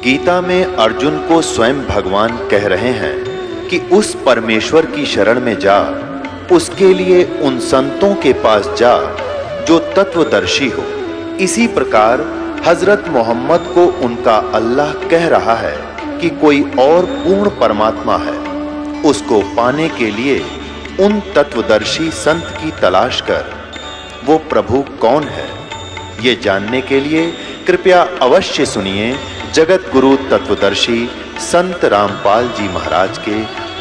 गीता में अर्जुन को स्वयं भगवान कह रहे हैं कि उस परमेश्वर की शरण में जा, उसके लिए उन संतों के पास जा जो तत्वदर्शी हो। इसी प्रकार हजरत मोहम्मद को उनका अल्लाह कह रहा है कि कोई और पूर्ण परमात्मा है, उसको पाने के लिए उन तत्वदर्शी संत की तलाश कर। वो प्रभु कौन है, ये जानने के लिए कृपया अवश्य सुनिए जगत गुरु तत्वदर्शी संत रामपाल जी महाराज के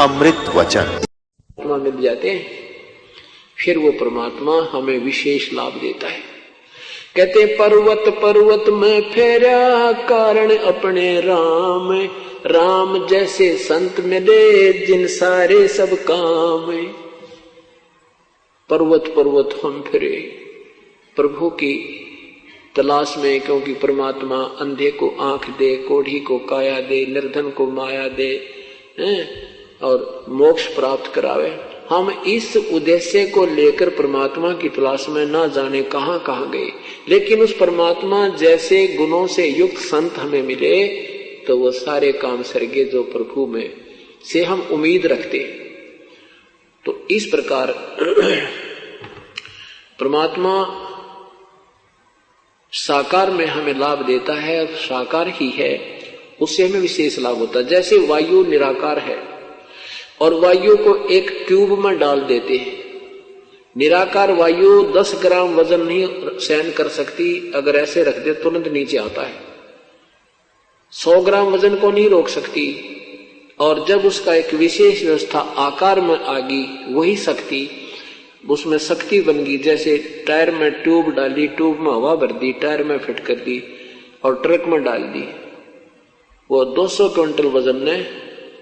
अमृत वचन। मिल जाते हैं, फिर वो परमात्मा हमें विशेष लाभ देता है। कहते पर्वत पर्वत में फेरा कारण अपने राम, राम जैसे संत मिले जिन सारे सब काम। पर्वत पर्वत हम फिरे प्रभु की तलाश में, क्योंकि परमात्मा अंधे को आंख दे, कोढ़ी को काया दे, निर्धन को माया दे और मोक्ष प्राप्त करावे। हम इस उद्देश्य को लेकर परमात्मा की तलाश में ना जाने कहां कहां गए, लेकिन उस परमात्मा जैसे गुणों से युक्त संत हमें मिले तो वो सारे काम सरगे जो प्रभु में से हम उम्मीद रखते। तो इस प्रकार परमात्मा साकार में हमें लाभ देता है और साकार ही है, उससे हमें विशेष लाभ होता है। जैसे वायु निराकार है और वायु को एक ट्यूब में डाल देते हैं। निराकार वायु 10 ग्राम वजन नहीं सहन कर सकती, अगर ऐसे रख दे तुरंत नीचे आता है। 100 ग्राम वजन को नहीं रोक सकती, और जब उसका एक विशेष व्यवस्था आकार में आ गई, वही शक्ति उसमें शक्ति बन गई। जैसे टायर में ट्यूब डाली, ट्यूब में हवा भर दी, टायर में फिट कर दी और ट्रक में डाल दी, वो 200 क्विंटल वजन ने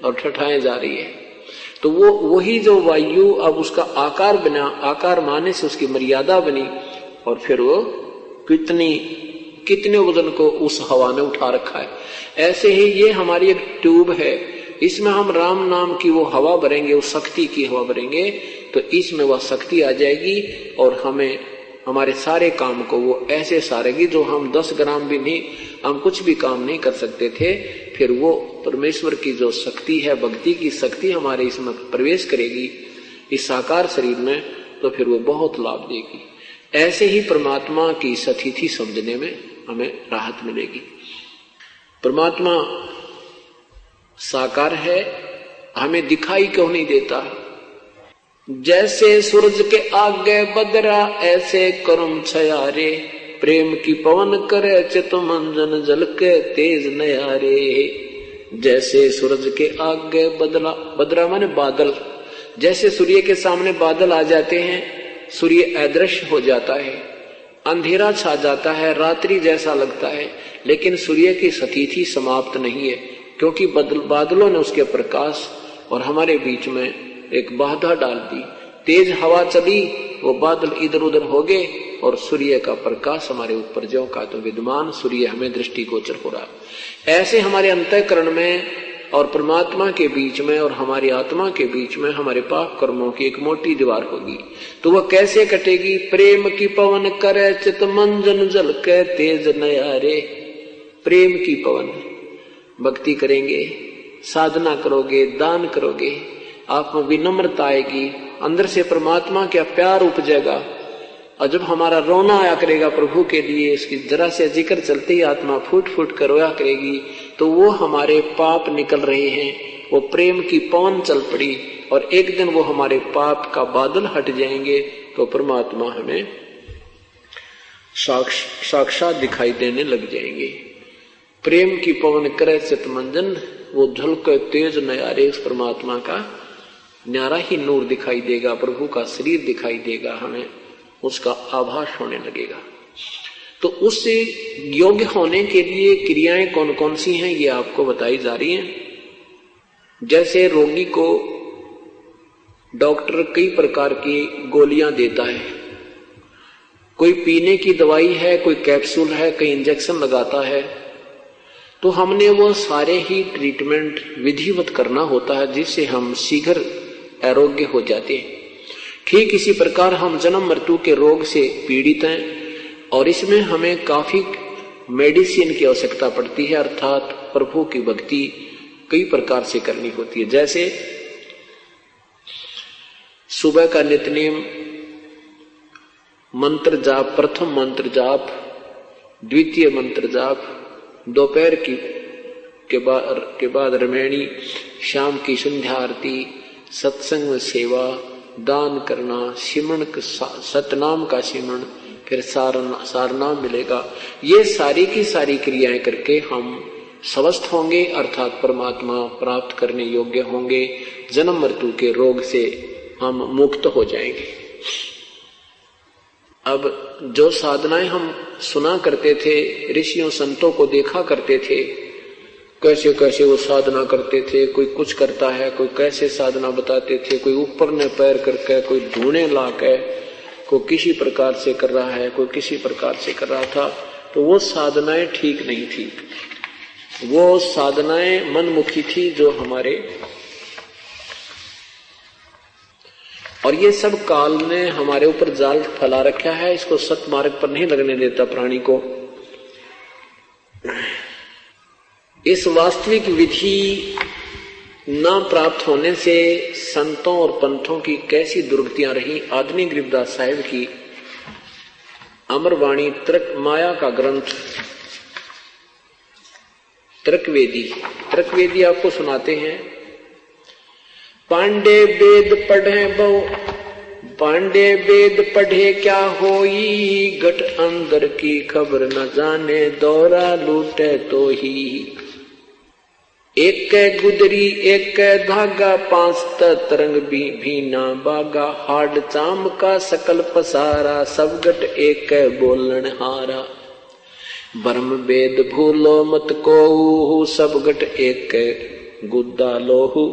और ठठाए जा रही है। तो वो वही जो वायु अब उसका आकार बना, आकार माने से उसकी मर्यादा बनी, और फिर वो कितने वजन को उस हवा ने उठा रखा है। ऐसे ही ये हमारी एक ट्यूब है, इसमें हम राम नाम की वो हवा भरेंगे, उस शक्ति की हवा भरेंगे, तो इसमें वह शक्ति आ जाएगी और हमें हमारे सारे काम को वो ऐसे सारेगी जो हम 10 ग्राम भी नहीं, हम कुछ भी काम नहीं कर सकते थे। फिर वो परमेश्वर की जो शक्ति है, भक्ति की शक्ति हमारे इसमें प्रवेश करेगी इस साकार शरीर में, तो फिर वो बहुत लाभ देगी। ऐसे ही परमात्मा की सतिथि समझने में हमें राहत मिलेगी। परमात्मा साकार है, हमें दिखाई क्यों नहीं देता? जैसे सूरज के आगे बदरा ऐसे करुम छयारे, प्रेम की पवन करे चितमंजन जल के तेज नयारे। जैसे सूरज के आगे बदरा माने बादल, जैसे सूर्य के सामने बादल आ जाते हैं, सूर्य अदृश्य हो जाता है, अंधेरा छा जाता है, रात्रि जैसा लगता है, लेकिन सूर्य की स्थिति समाप्त नहीं है, क्योंकि बादलों ने उसके प्रकाश और हमारे बीच में एक बाधा डाल दी। तेज हवा चली, वो बादल इधर उधर हो गए और सूर्य का प्रकाश हमारे ऊपर ज्यों का तो विद्यमान सूर्य हमें दृष्टिगोचर हो रहा है। ऐसे हमारे अंतःकरण में और परमात्मा के बीच में और हमारी आत्मा के बीच में हमारे पाप कर्मों की एक मोटी दीवार होगी। तो वह कैसे कटेगी? प्रेम की पवन करे चित मंजन जल के तेज नयारे। प्रेम की पवन, भक्ति करेंगे, साधना करोगे, दान करोगे, आप में विनम्रता आएगी, अंदर से परमात्मा का प्यार उपजेगा। और जब हमारा रोना आया करेगा प्रभु के लिए, इसकी जरा से जिक्र चलते ही आत्मा फूट फूट कर रोया करेगी, तो वो हमारे पाप निकल रहे हैं, वो प्रेम की पवन चल पड़ी, और एक दिन वो हमारे पाप का बादल हट जाएंगे, तो परमात्मा हमें साक्षात दिखाई देने लग जाएंगे। प्रेम की पवन करे चितमंजन, वो झलके तेज नयारे, उस परमात्मा का न्यारा ही नूर दिखाई देगा, प्रभु का शरीर दिखाई देगा, हमें उसका आभास होने लगेगा। तो उससे योग्य होने के लिए क्रियाएं कौन कौन सी हैं, ये आपको बताई जा रही हैं। जैसे रोगी को डॉक्टर कई प्रकार की गोलियां देता है, कोई पीने की दवाई है, कोई कैप्सूल है, कोई इंजेक्शन लगाता है, तो हमने वो सारे ही ट्रीटमेंट विधिवत करना होता है, जिससे हम शीघ्र आरोग्य हो जाते हैं। ठीक इसी प्रकार हम जन्म मृत्यु के रोग से पीड़ित हैं, और इसमें हमें काफी मेडिसिन की आवश्यकता पड़ती है, अर्थात प्रभु की भक्ति कई प्रकार से करनी होती है। जैसे सुबह का नित्यनेम मंत्र जाप, प्रथम मंत्र जाप, द्वितीय मंत्र जाप, दोपहर के बाद रमैणी, शाम की संध्या आरती, सत्संग में सेवा, दान करना, सिमरण सतनाम का सिमरण, फिर सारनाम मिलेगा। ये सारी की सारी क्रियाएं करके हम स्वस्थ होंगे, अर्थात परमात्मा प्राप्त करने योग्य होंगे। जन्म मृत्यु के रोग से हम मुक्त हो जाएंगे। अब जो साधनाएं हम सुना करते थे, ऋषियों संतों को देखा करते थे, कैसे कैसे वो साधना करते थे, कोई कुछ करता है, कोई कैसे साधना बताते थे, कोई ऊपर ने पैर करके, कोई धूने लाके, कोई किसी प्रकार से कर रहा है, कोई किसी प्रकार से कर रहा था, तो वो साधनाएं ठीक नहीं थी। वो साधनाएं मनमुखी थी जो हमारे, और ये सब काल ने हमारे ऊपर जाल फैला रखा है, इसको सतमार्ग पर नहीं लगने देता प्राणी को। इस वास्तविक विधि न प्राप्त होने से संतों और पंथों की कैसी दुर्गतियां रही। आदनी गरीबदास साहिब की अमरवाणी तर्क माया का ग्रंथ तर्कवेदी आपको सुनाते हैं। पांडे वेद पढ़े क्या होई, गट अंदर की खबर न जाने, दौरा लूटे तो ही। एक गुदरी एक धागा, पांच तरंग भी ना बागा, हाड चाम का सकल पसारा, सब गट एक बोलन हारा। ब्रह्म वेद भूलो मत को, सब गट एक गुद्दा लोहू।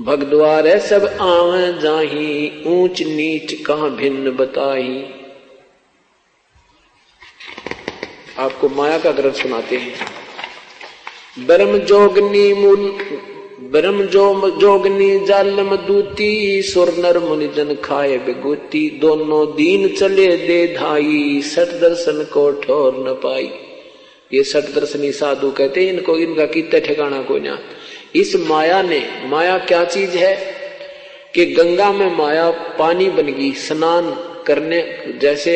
भगद्वार सब आवे जाही, ऊंच नीच कहां भिन्न बताही। आपको माया का ग्रंथ सुनाते हैं। ब्रह्म जोगनी जालम दूती, सुर नर मुनि जन खाए बेगूती। दोनों दीन चले दे धाई, सठ दर्शन को ठोर न पाई। ये सठ दर्शनी साधु कहते हैं इनको, इनका कितने ठिकाना कोई ना। इस माया क्या चीज है कि गंगा में माया पानी बन गई स्नान करने। जैसे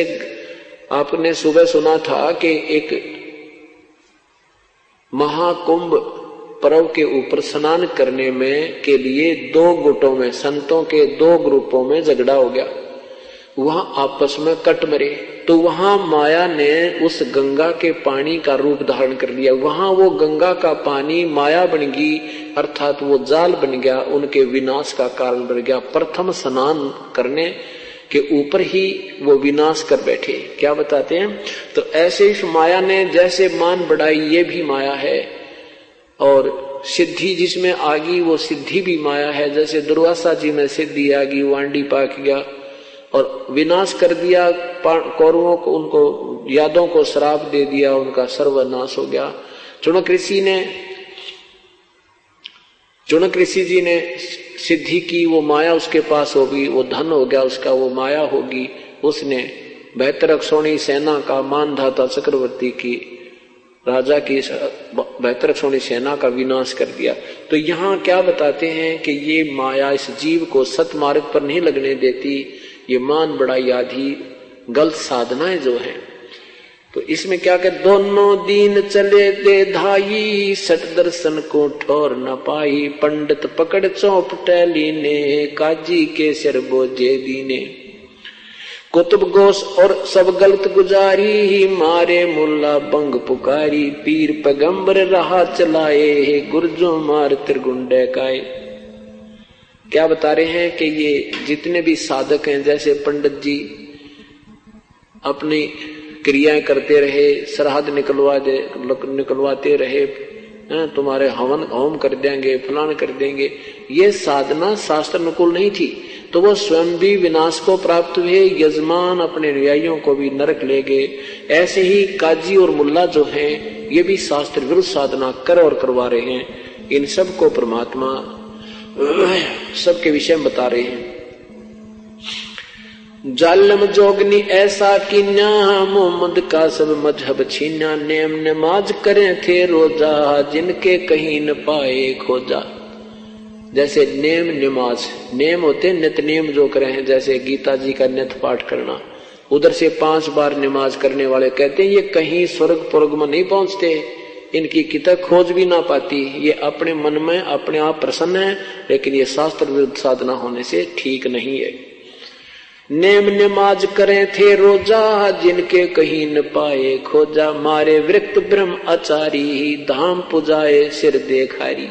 आपने सुबह सुना था कि एक महाकुंभ पर्व के ऊपर स्नान करने में के लिए दो गुटों में, संतों के दो ग्रुपों में झगड़ा हो गया, वहां आपस में कट मरे। तो वहां माया ने उस गंगा के पानी का रूप धारण कर लिया। वहां वो गंगा का पानी माया बन गई, अर्थात वो जाल बन गया, उनके विनाश का कारण बन गया। प्रथम स्नान करने के ऊपर ही वो विनाश कर बैठे। क्या बताते हैं? तो ऐसे इस माया ने जैसे मान बढ़ाई, ये भी माया है। और सिद्धि जिसमें आ गई वो सिद्धि भी माया है। जैसे दुर्वासा जी में सिद्धि आ गई, वांडी पाक गया और विनाश कर दिया कौरवों को, उनको यादों को श्राप दे दिया, उनका सर्वनाश हो गया। चुनक ऋषि जी ने सिद्धि की, वो माया उसके पास होगी, वो धन हो गया उसका, वो माया होगी। उसने बेहतरक्षोणी सेना का मानधाता चक्रवर्ती की राजा की बेहतरक्षोणी सेना का विनाश कर दिया। तो यहाँ क्या बताते हैं कि ये माया इस जीव को सतमार्ग पर नहीं लगने देती। ये मान बढ़ाई आदि गलत साधनाएं जो हैं, तो इसमें क्या कहते, दोनों दीन चले दे धाई, सठ दर्शन को ठोर न पाई। पंडित पकड़ चौप टैली ने, काजी के सिर बोझे दीने। कुतुब गोश और सब गलत गुजारी, मारे मुल्ला बंग पुकारी। पीर पैगंबर रहा चलाए, गुर्जो मार त्रिगुंडे काए। क्या बता रहे हैं कि ये जितने भी साधक हैं, जैसे पंडित जी अपनी क्रियाएं करते रहे, श्राद्ध निकलवाते रहे, तुम्हारे हवन होम कर देंगे, फलान कर देंगे, ये साधना शास्त्र अनुकूल नहीं थी। तो वो स्वयं भी विनाश को प्राप्त हुए, यजमान अपने अनुयायियों को भी नरक ले गए। ऐसे ही काजी और मुल्ला जो हैं, ये भी शास्त्र विरुद्ध साधना कर और करवा रहे हैं। इन सब को परमात्मा सबके विषय में बता रहे हैं। जालम जोगनी ऐसा कीन्या, मोहम्मद का सब मजहब छीन्या। नेम नमाज करें थे रोजा, जिनके कहीं न पाए खोजा। जैसे नेम नमाज, नेम होते नित नेम जो करे हैं, जैसे गीता जी का नित पाठ करना, उधर से 5 बार नमाज करने वाले कहते हैं ये कहीं स्वर्ग पुर्ग में नहीं पहुंचते, इनकी किताब खोज भी ना पाती, ये अपने मन में अपने आप प्रसन्न है, लेकिन ये शास्त्र विरुद्ध साधना होने से ठीक नहीं है। नेम नमाज करें थे रोजा, जिनके कहीं न पाए खोजा। मारे विरक्त ब्रह्म आचारी, धाम पुजाए सिर देखारी।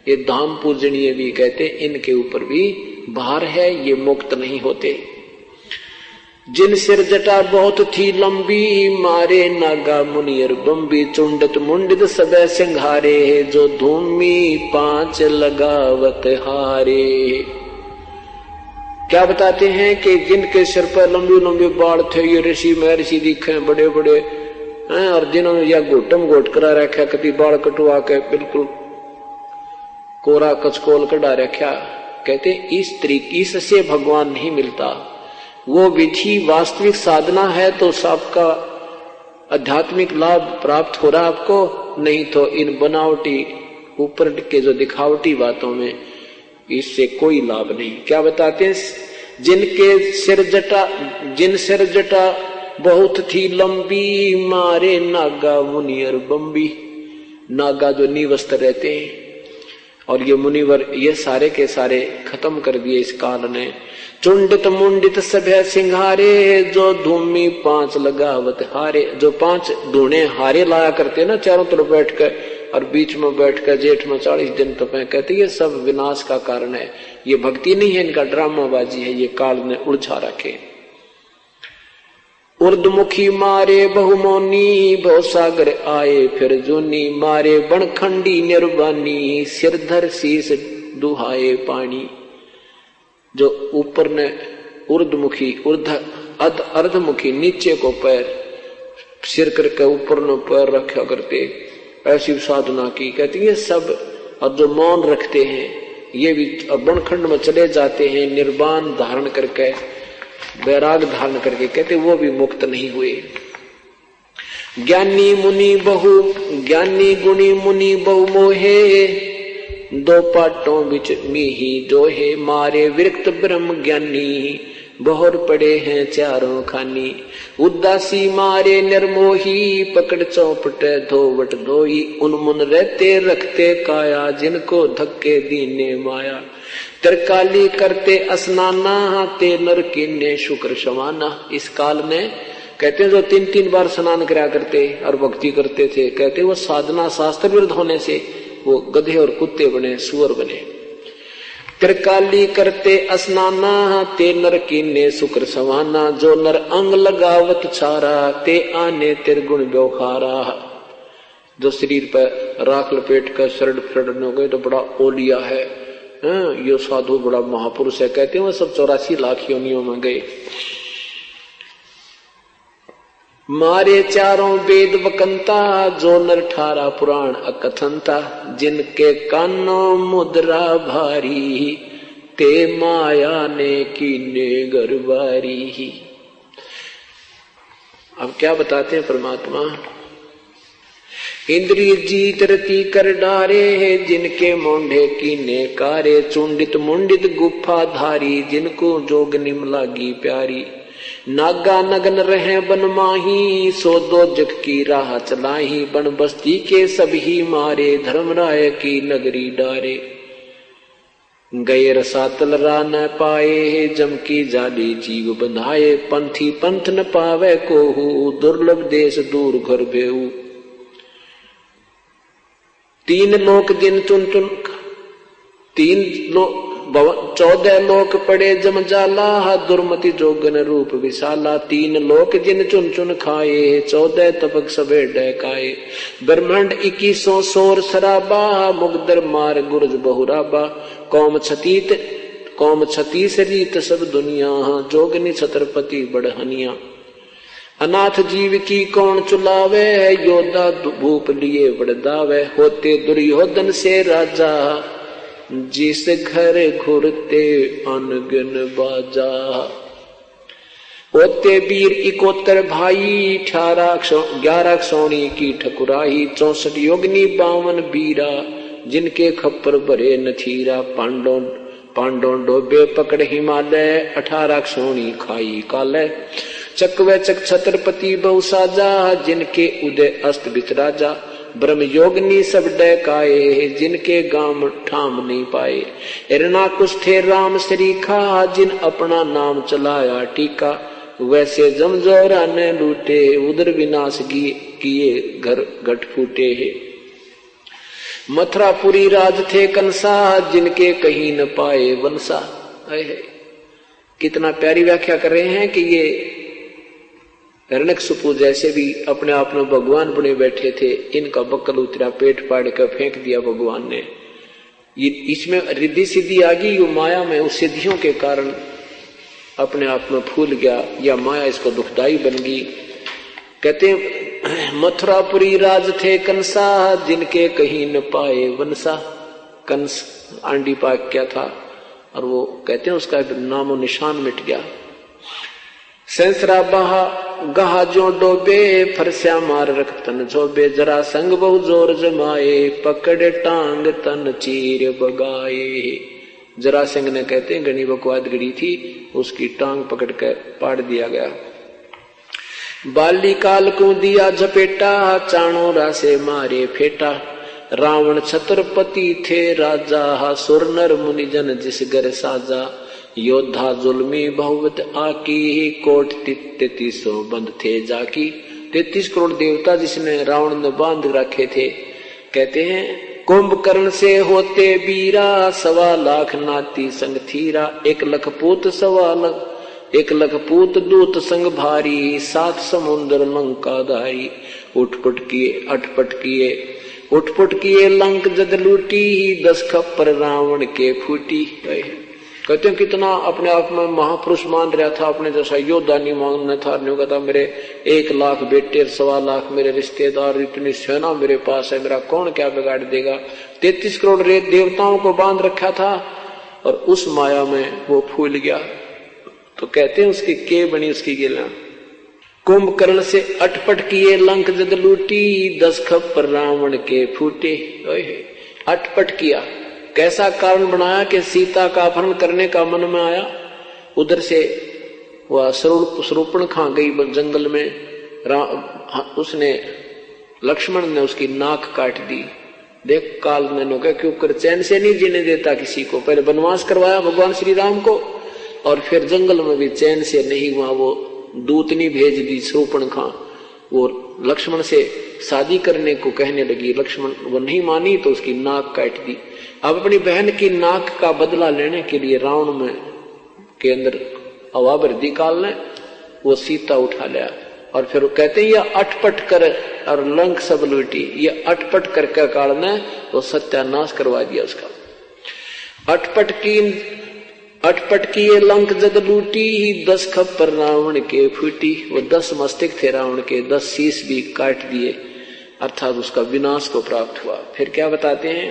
ये धाम पूजनीय भी कहते, इनके ऊपर भी भार है, ये मुक्त नहीं होते। जिन सिर जटा बहुत थी लंबी, मारे नागा मुनियर बम्बी। चुंडत मुंडित सबे सिंघारे, जो धूमी 5 लगावत हारे। क्या बताते हैं कि जिनके सिर पर लंबी लंबी बाल थे, ये ऋषि महर्षि दिखे बड़े बड़े हैं, और जिन्होंने या घोटम घोट करा रखा, कभी बाल कटवा के बिल्कुल कोरा कचकोल कटा रखा। कहते इस तरीके से भगवान नहीं मिलता। वो विधि वास्तविक साधना है तो सबका आध्यात्मिक लाभ प्राप्त हो रहा आपको, नहीं तो इन बनावटी ऊपर के जो दिखावटी बातों में इससे कोई लाभ नहीं। क्या बताते हैं, जिनके सिर जटा, जिन सिर जटा बहुत थी लंबी, मारे नागा मुनियर बम्बी। नागा जो निवस्त्र रहते हैं, और ये मुनिवर, ये सारे के सारे खत्म कर दिए इस काल ने। चुंडित मुंडित सभ्य सिंघारे, जो धूमी 5 लगावत हारे। जो 5 धूणे हारे लाया करते ना चारों तरफ बैठ कर, और बीच में बैठकर जेठ में 40 दिन तपे। कहते ये सब विनाश का कारण है, ये भक्ति नहीं है, इनका ड्रामाबाजी है, ये काल ने उलझा रखे। उर्दमुखी मारे बहुमोनी, बहुसागर आए फिर जूनी। मारे बनखंडी निर्वाणी, सिरधर शीस दुहाए पानी। जो ऊपर ने उर्दमुखी, अर्धमुखी नीचे को पैर, सिर करके ऊपर ने पैर रखा करते, ऐसी साधना की। कहती है सब, और जो मौन रखते हैं ये भी बनखंड में चले जाते हैं, निर्वाण धारण करके, वैराग धारण करके, कहते वो भी मुक्त नहीं हुए। ज्ञानी मुनि बहु, ज्ञानी गुणी मुनि बहु मोहे, 2 पाटों बिच मीही जोहे। मारे विरक्त ब्रह्म ज्ञानी, बहुर पड़े हैं चारों खानी। उदासी मारे निर्मोही, पकड़ चौपट धोवट धोई। उनमुन रहते रखते काया, जिनको धक्के दीने माया। त्रिकाली करते स्नाना, ते नर कीने शुक्र समाना। इस काल में कहते हैं जो 3-3 बार स्नान करा करते और भक्ति करते थे, कहते वो साधना शास्त्र विरुद्ध होने से वो गधे और कुत्ते बने, सुअर बने। त्रिकाली करते स्नाना, ते नर कीने शुक्र समाना। जो नर अंग लगावत छारा, ते आने तिरगुण व्यवहारा। जो शरीर पर राख लपेट कर शरण शरण हो गए तो बड़ा ओलिया है, ये साधु बड़ा महापुरुष है, कहते हैं वो सब 84 लाख योनियों में गए। मारे चारों वेद वकंता, जो नर 18 पुराण अकथनता। जिनके कानों मुद्रा भारी, ते माया ने कीने गरबारी। अब क्या बताते हैं परमात्मा, इंद्रिय जीत रति कर डारे, जिनके मोंढे कीने कारे। चुंडित मुंडित गुफा धारी, जिनको जोग निम लागी प्यारी। नागा नगन रहे बन माही, सो दो जग की राह चलाही। बन बस्ती के सभी मारे, धर्मराय की नगरी डारे। गए रसातल रा न पाए, जम की जाली जीव बंधाए। पंथी पंथ न पावे कोहू, दुर्लभ देश दूर घर भेऊ। 3 लोक जिन चुन चुन, 14 लोक पड़े जम जाला। दुर्मति जोगन रूप विशाला। 3 लोक जिन चुन चुन खाए, 14 तपक सबे डहकाए। ब्रह्मांड 2100 सोर शराबा, मुगदर मार गुरज बहुराबा। कौम छतीस रीत सब दुनिया, जोगनी छत्रपति बढ़हनिया। अनाथ जीव की कौन चुलावे, योद्धा भूप लिए बड़दावे। होते दुर्योधन से राजा, जिस घर घुरते अनगिन बाजा। ओते वीर 71 भाई 11 सोनी की ठकुराई 64 योगनी 52 बीरा जिनके खप्पर भरे नथीरा पांडो डोबे पकड़ हिमालय 18 सोनी खाई काले चकवे चक छत्रपति बहु साजा जिनके उदय अस्त बितराजा ब्रह्म योगनी सब डकाए जिनके गाम ठाम नहीं पाए एरना कुछ थे राम सरीखा जिन अपना नाम चलाया टीका वैसे जमजोरा ने लूटे उधर विनाश किए घर घट फूटे है मथुरापुरी राज थे कंसा जिनके कहीं न पाए वंसा। कितना प्यारी व्याख्या कर रहे हैं कि ये हिरण्यकशिपु जैसे भी अपने आप में भगवान बने बैठे थे, इनका बक्कल उतरा, पेट फाड़ कर फेंक दिया भगवान ने। ये इसमें रिद्धि सिद्धि आ गई, माया में उस सिद्धियों के कारण अपने आप में फूल गया, या माया इसको दुखदाई बन गई। कहते मथुरापुरी राज थे कंसा जिनके कहीं न पाए वंसा। कंस आंडी पाक क्या था, और वो कहते हैं उसका नामो निशान मिट गया। सेंसरा बहा गहा जो डोबे फरस्या मार रखतन झोबे जरा संग बहु जोर जमाए पकड़े टांग तन चीर बगाए। जरा सिंह ने कहते हैं गणी बकवाद गड़ी थी, उसकी टांग पकड़ कर पाड़ दिया गया। बाली काल को दिया झपेटा चाणो रासे मारे फेटा। रावण छत्रपति थे राजा सुर नर मुनिजन जिस घर साजा। योद्धा जुल्मी बहुवत आकी कोट 3300 बंद थे जाकी। 33 करोड़ देवता जिसने रावण ने बांध रखे थे। कहते हैं कुंभकर्ण से होते बीरा 1.25 लाख नाती संग थीरा। 1 लाख पूत 1 लाख पूत दूत संग भारी 7 समुद्र लंका धारी। उठपट किए अटपट किए उठपट किए लंक जद लूटी 10 खप्पर रावण के फूटी। कहते हैं कितना अपने आप में महापुरुष मान रहा था, अपने जैसा योद्धा नहीं मांगना था। नहीं कहता मेरे 1 लाख बेटे 1.25 लाख मेरे रिश्तेदार, इतनी सेना मेरे पास है, मेरा कौन क्या बिगाड़ देगा। 33 करोड़ देवताओं को बांध रखा था और उस माया में वो फूल गया। तो कहते हैं उसकी के बनी उसकी गिला। कुंभकर्ण से अटपट किए लंक जद लूटी 10 खप्पर रावण के फूटे। अटपट किया, कैसा कारण बनाया कि सीता का अपहरण करने का मन में आया। उधर से वह स्वरूपण खा गई जंगल में, उसने लक्ष्मण ने उसकी नाक काट दी। देख काल ने कहा क्यों कर चैन से नहीं जीने देता किसी को। पहले वनवास करवाया भगवान श्री राम को, और फिर जंगल में भी चैन से नहीं हुआ। वो दूतनी भेज दी स्वरूपण खा, वो लक्ष्मण से शादी करने को कहने लगी। लक्ष्मण वो नहीं मानी तो उसकी नाक काट दी। अब अपनी बहन की नाक का बदला लेने के लिए रावण में के अंदर हवा भर दी काल ने, वो सीता उठा लिया। और फिर कहते हैं यह अटपट कर और लंक सब लूटी। ये अटपट करके काल ने वो सत्यानाश करवा दिया उसका। अटपट की ये लंक जद लूटी 10 खप्पर रावण के फूटी। वो 10 मस्तक थे रावण के, 10 शीश भी काट दिए, अर्थात उसका विनाश को प्राप्त हुआ। फिर क्या बताते हैं,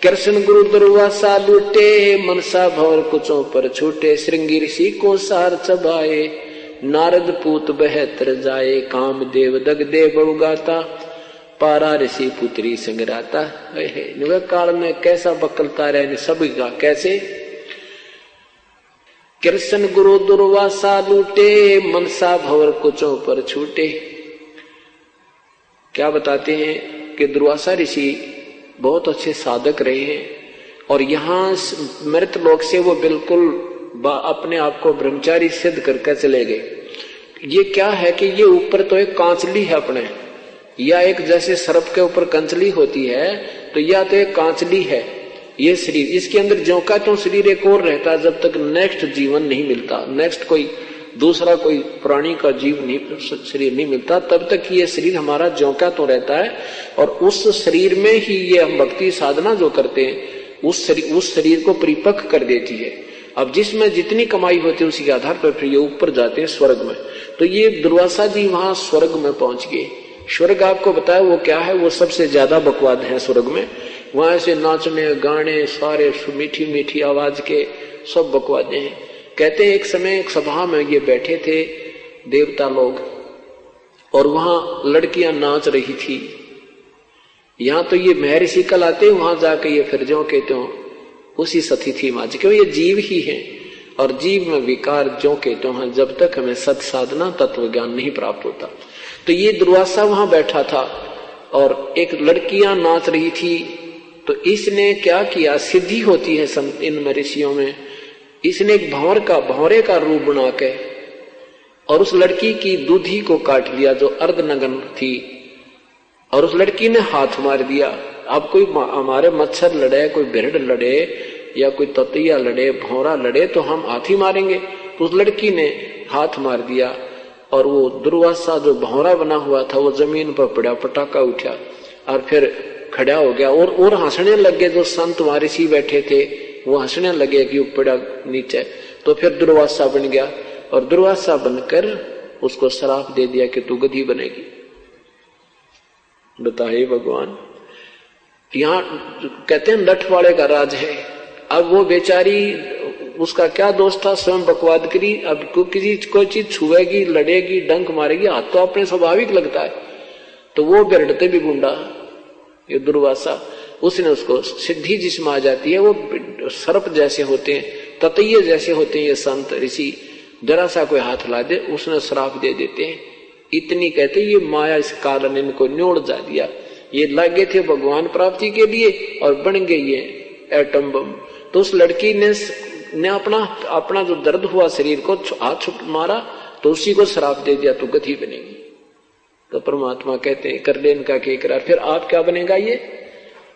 कृष्ण गुरु दुर्वासा लूटे मनसा भवर कुचों पर छूटे। श्रृंगी ऋषि को सार चबाए नारद पूत 72 जाए। काम देव दग दे बहुगाता पारा ऋषि पुत्री संगराता। काल में कैसा बकलता रहे सभी का। कैसे कृष्ण गुरु दुर्वासा लूटे मनसा भवर कुचों पर छूटे। क्या बताते हैं कि दुर्वासा ऋषि बहुत अच्छे साधक रहे हैं, और यहाँ मृत लोक से वो बिल्कुल अपने आप को ब्रह्मचारी सिद्ध करके चले गए। ये क्या है कि ये ऊपर तो एक कांचली है अपने, या एक जैसे सर्प के ऊपर कंचली होती है, तो या तो एक कांचली है ये शरीर। इसके अंदर ज्यों का त्यों शरीर एक और रहता है जब तक नेक्स्ट जीवन नहीं मिलता, नेक्स्ट कोई दूसरा कोई प्राणी का जीव नहीं शरीर नहीं मिलता, तब तक ये शरीर हमारा ज्यों का त्यों रहता है। और उस शरीर में ही ये हम भक्ति साधना जो करते हैं उस शरीर को परिपक्व कर देती है। अब जिसमें जितनी कमाई होती है उसी के आधार पर फिर ये ऊपर जाते हैं स्वर्ग में। तो ये दुर्वासा जी वहां स्वर्ग में पहुंच गए। स्वर्ग आपको बताया वो क्या है, वो सबसे ज्यादा बकवाद है स्वर्ग में। वहां से नाचने गाने सारे मीठी मीठी आवाज के सब बकवादे हैं। कहते हैं एक समय एक सभा में ये बैठे थे, देवता लोग, और वहां लड़कियां नाच रही थी। यहां तो ये महर्षि कल आते, वहां जाके ये फिर जो कहते हो उसी सती थी माज, क्यों ये जीव ही है और जीव में विकार जो कहते हैं, जब तक हमें सत साधना तत्व ज्ञान नहीं प्राप्त होता। तो ये दुर्वासा वहां बैठा था और एक लड़कियां नाच रही थी। तो इसने क्या किया, सिद्धि होती है इन ऋषियों में, इसने एक भंवरे का रूप बना के और उस लड़की की दूधी को काट दिया जो अर्धनग्न थी, और उस लड़की ने हाथ मार दिया। अब कोई हमारे मच्छर लड़े, कोई भेड़ लड़े या कोई ततैया लड़े, भौरा लड़े तो हम हाथ ही मारेंगे। तो उस लड़की ने हाथ मार दिया और वो दुर्वासा जो भौरा बना हुआ था वो जमीन पर पड़ा, पटाखा उठा और फिर खड़ा हो गया और हंसने लगे। जो संत महर्षि बैठे थे वो हंसने लगे कि पड़ा नीचे। तो फिर दुर्वासा बन गया और दुर्वासा बनकर उसको श्राप दे दिया कि तू गधी बनेगी। बताइए भगवान, यहां कहते हैं लठ वाले का राज है। अब वो बेचारी, उसका क्या दोष था, स्वयं बकवाद करी। अब किसी कोई चीज छुएगी, लड़ेगी, डंक मारेगी, हाथ तो अपने स्वाभाविक लगता है। तो वो बिरड़ते भी गुंडा ये दुर्वासा, उसने उसको सिद्धि जिसमें आ जाती है। वो सर्प जैसे होते हैं, ततैये जैसे होते हैं ये संत ऋषि, जरा सा कोई हाथ ला दे उसने श्राप दे देते हैं। इतनी कहते ये माया इस कारण इनको न्योड़ जा दिया। ये लगे थे भगवान प्राप्ति के लिए और बन गई ये एटम बम। तो उस लड़की ने अपना जो दर्द हुआ शरीर को हाथ छुट मारा तो उसी को श्राप दे दिया, तू गधी बनेगी। तो परमात्मा कहते हैं कर ले इनका के करार, फिर आप क्या बनेगा। ये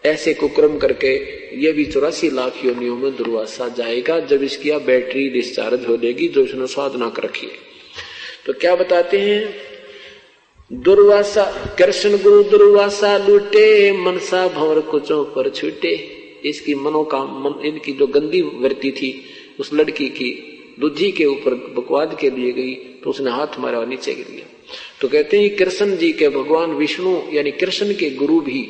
ऐसे कुक्रम करके ये भी 84 लाख योनियों में दुर्वासा जाएगा जब इसकी बैटरी डिस्चार्ज हो जाएगी जो इसने साधना कर रखी है। तो क्या बताते हैं, दुर्वासा कृष्ण गुरु दुर्वासा लूटे, मनसा भंवर कुचों पर छूटे। इसकी इनकी जो गंदी वृत्ति थी उस लड़की की दूधी के ऊपर बकवाद के लिए गई तो उसने हाथ मारा और नीचे गिर गया। तो कहते हैं कृष्ण जी के भगवान विष्णु यानी कृष्ण के गुरु भी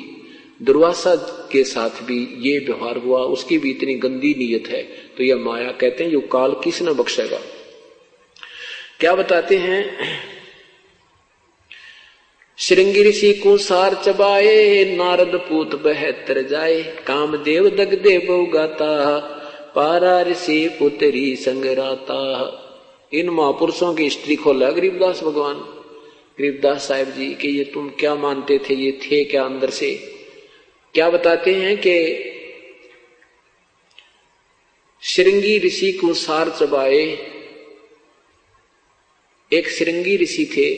दुर्वासा के साथ भी ये व्यवहार हुआ, उसकी भी इतनी गंदी नीयत है। तो यह माया कहते हैं यो काल किसने बख्शेगा। क्या बताते हैं, श्रृंगी ऋषि को सार चबाए, नारद पूत बहतर जाए, कामदेव दगदे बहुगाता, पारा ऋषि पुत्री संगराता। इन महापुरुषों की हिस्ट्री खोला गरीबदास भगवान, गरीबदास साहिब जी कि ये तुम क्या मानते थे, ये थे क्या अंदर से। क्या बताते हैं कि श्रृंगी ऋषि को सार चबाए, एक श्रृंगी ऋषि थे,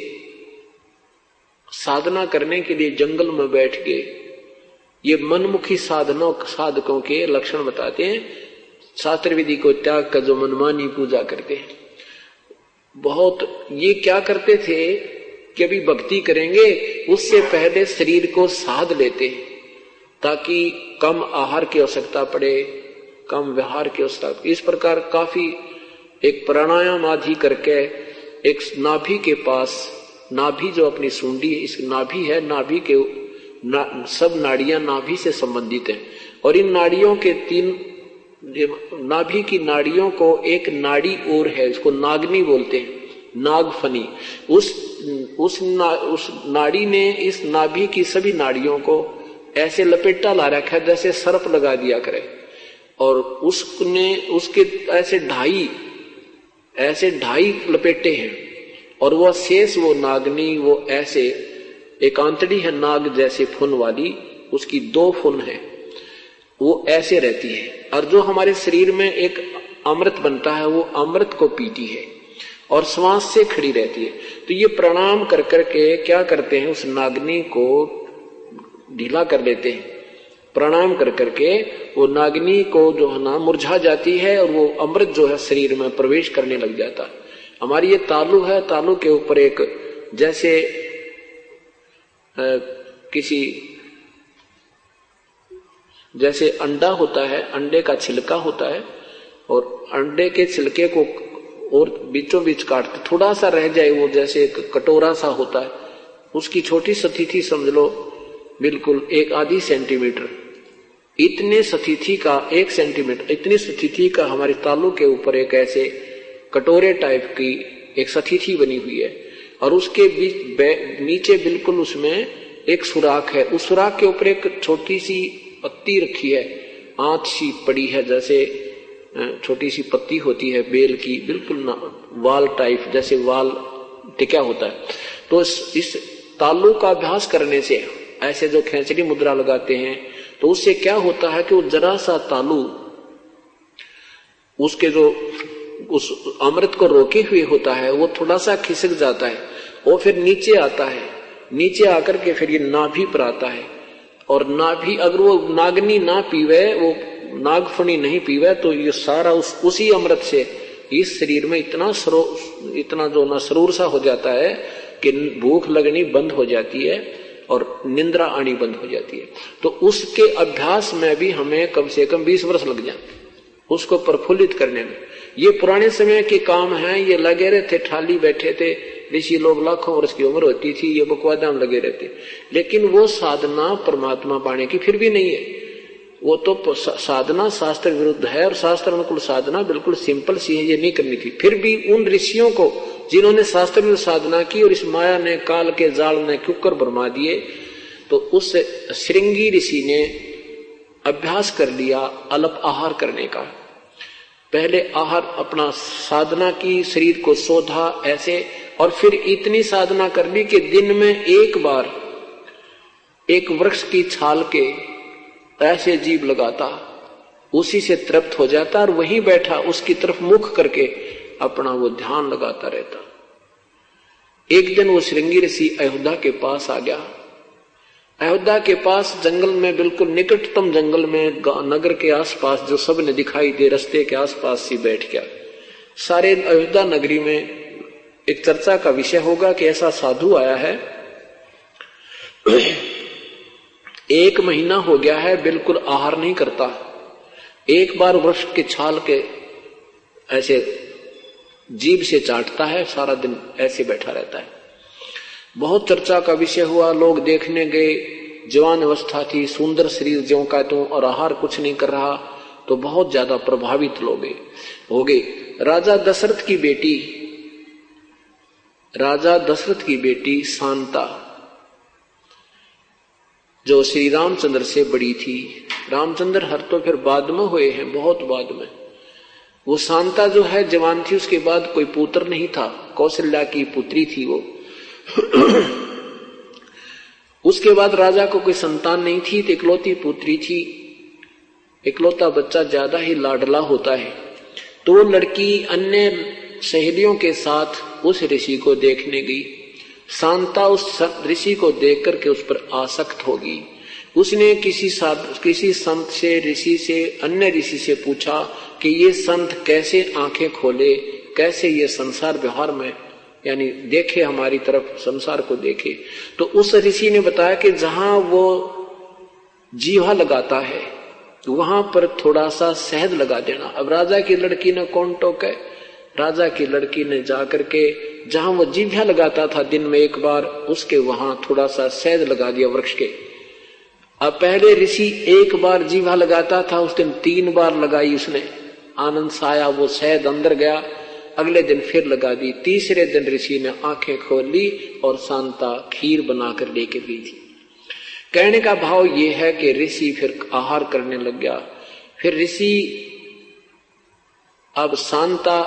साधना करने के लिए जंगल में बैठ गए। ये मनमुखी साधकों के लक्षण बताते हैं। शास्त्र विधि को त्याग कर जो मनमानी पूजा करते हैं, बहुत ये क्या करते थे कि अभी भक्ति करेंगे उससे पहले शरीर को साध लेते ताकि कम आहार की आवश्यकता पड़े, कम व्यवहार की आवश्यकता। इस प्रकार काफी एक प्राणायाम आदि करके एक नाभि के पास, नाभि जो अपनी सूंडी है, इस नाभि है, नाभि के सब नाड़ियां नाभि से संबंधित हैं और इन नाड़ियों के नाभि की नाड़ियों को एक नाड़ी और है, उसको नागनी बोलते हैं, नागफनी। उस नाड़ी ने इस नाभि की सभी नाड़ियों को ऐसे लपेटा ला रखा है जैसे सर्प लगा दिया करे, और उसने उसके ऐसे ढाई लपेटे हैं और वह शेष वो नागनी वो ऐसे एक आंतड़ी है नाग जैसे फुन वाली, उसकी 2 फुन है, वो ऐसे रहती है। और जो हमारे शरीर में एक अमृत बनता है वो अमृत को पीती है और श्वास से खड़ी रहती है। तो ये प्रणाम कर करके क्या करते हैं, उस नागनी को ढीला कर लेते हैं। प्रणाम कर करके वो नागनी को जो है ना मुरझा जाती है और वो अमृत जो है शरीर में प्रवेश करने लग जाता है। हमारी ये तालू है, तालू के ऊपर एक जैसे जैसे अंडा होता है, अंडे का छिलका होता है और अंडे के छिलके को और बीचों बीच काटते थोड़ा सा रह जाए, वो जैसे एक कटोरा सा होता है, उसकी छोटी स्थिति समझ लो बिल्कुल 1/2 सेंटीमीटर, इतने स्थिति का 1 सेंटीमीटर इतनी स्थिति का हमारी तालू के ऊपर एक ऐसे कटोरे टाइप की एक सथीथी बनी हुई है, और उसके बीच नीचे बिल्कुल उसमें एक सुराख है। उस सुराख के ऊपर एक छोटी सी पत्ती रखी है, आंत सी पड़ी है, जैसे छोटी सी पत्ती होती है बेल की, बिल्कुल वाल टाइप, जैसे वाल टिका होता है। तो इस तालु का अभ्यास करने से, ऐसे जो खेचड़ी मुद्रा लगाते हैं, तो उससे क्या होता है कि वो जरा सा तालु उसके जो उस अमृत को रोके हुए होता है, वो थोड़ा सा खिसक जाता है, वो फिर नीचे आता है, नीचे आकर के फिर ये नाभि पर आता है। और नाभि अगर वो नागनी ना पीवे, वो नागफणी नहीं पीवे, तो ये सारा उसी अमृत से इस शरीर में इतना जो ना सरूर सा हो जाता है कि भूख लगनी बंद हो जाती है और निंद्रा आनी बंद हो जाती है। तो उसके अभ्यास में भी हमें कम से कम 20 वर्ष लग जाते उसको प्रफुल्लित करने में। ये पुराने समय के काम हैं, ये लगे रहते, ठाली बैठे थे ऋषि लोग, लाखों वर्ष की उम्र होती थी, ये बकवादा में लगे रहते, लेकिन वो साधना परमात्मा पाने की फिर भी नहीं है। वो तो साधना शास्त्र विरुद्ध है, और शास्त्र अनुकूल साधना बिल्कुल सिंपल सी है, ये नहीं करनी थी। फिर भी उन ऋषियों को जिन्होंने शास्त्र विरुद्ध साधना की और इस माया ने, काल के जाल ने कुकर भरमा दिए, तो उस श्रृंगी ऋषि ने अभ्यास कर लिया अल्प आहार करने का। पहले आहार अपना साधना की, शरीर को शोधा ऐसे, और फिर इतनी साधना कर ली कि दिन में एक बार एक वृक्ष की छाल के ऐसे जीभ लगाता, उसी से तृप्त हो जाता, और वहीं बैठा उसकी तरफ मुख करके अपना वो ध्यान लगाता रहता। एक दिन वो श्रृंगी ऋषि अयोध्या के पास आ गया। अयोध्या के पास जंगल में, बिल्कुल निकटतम जंगल में, नगर के आसपास जो सब ने दिखाई दे, रास्ते के आसपास ही बैठ गया। सारे अयोध्या नगरी में एक चर्चा का विषय होगा कि ऐसा साधु आया है, 1 महीना हो गया है, बिल्कुल आहार नहीं करता, एक बार वृक्ष के छाल के ऐसे जीभ से चाटता है, सारा दिन ऐसे बैठा रहता है। बहुत चर्चा का विषय हुआ, लोग देखने गए, जवान अवस्था थी, सुंदर शरीर ज्यों का त्यों, और आहार कुछ नहीं कर रहा, तो बहुत ज्यादा प्रभावित लोग हो गए। राजा दशरथ की बेटी शांता, जो श्री रामचंद्र से बड़ी थी, रामचंद्र हर तो फिर बाद में हुए हैं, बहुत बाद में, वो शांता जो है जवान थी, उसके बाद कोई पुत्र नहीं था, कौशल्या की पुत्री थी वो। उसके बाद राजा को कोई संतान नहीं थी, तो इकलौती पुत्री थी। इकलौता बच्चा ज्यादा ही लाडला होता है, तो वो लड़की अन्य सहेलियों के साथ उस ऋषि को देखने गई। शांता उस ऋषि को देख करके उस पर आसक्त होगी। उसने किसी संत से, ऋषि से, अन्य ऋषि से पूछा कि ये संत कैसे आंखें खोले, कैसे ये संसार व्यवहार में यानी देखे, हमारी तरफ संसार को देखे। तो उस ऋषि ने बताया कि जहां वो जीवा लगाता है वहां पर थोड़ा सा शहद लगा देना। अब राजा की लड़की ने कौन टोके, राजा की लड़की ने जाकर के जहां वो जीभा लगाता था दिन में एक बार, उसके वहां थोड़ा सा शहद लगा दिया वृक्ष के। अब पहले ऋषि एक बार जीभा लगाता था, उस दिन 3 बार लगाई उसने, आनंद से आया, वो शहद अंदर गया, अगले दिन फिर लगा दी, तीसरे दिन ऋषि ने आंखें खोल ली और शांता खीर बनाकर लेके पी थी। कहने का भाव ये है कि ऋषि फिर आहार करने लग गया। फिर ऋषि, अब शांता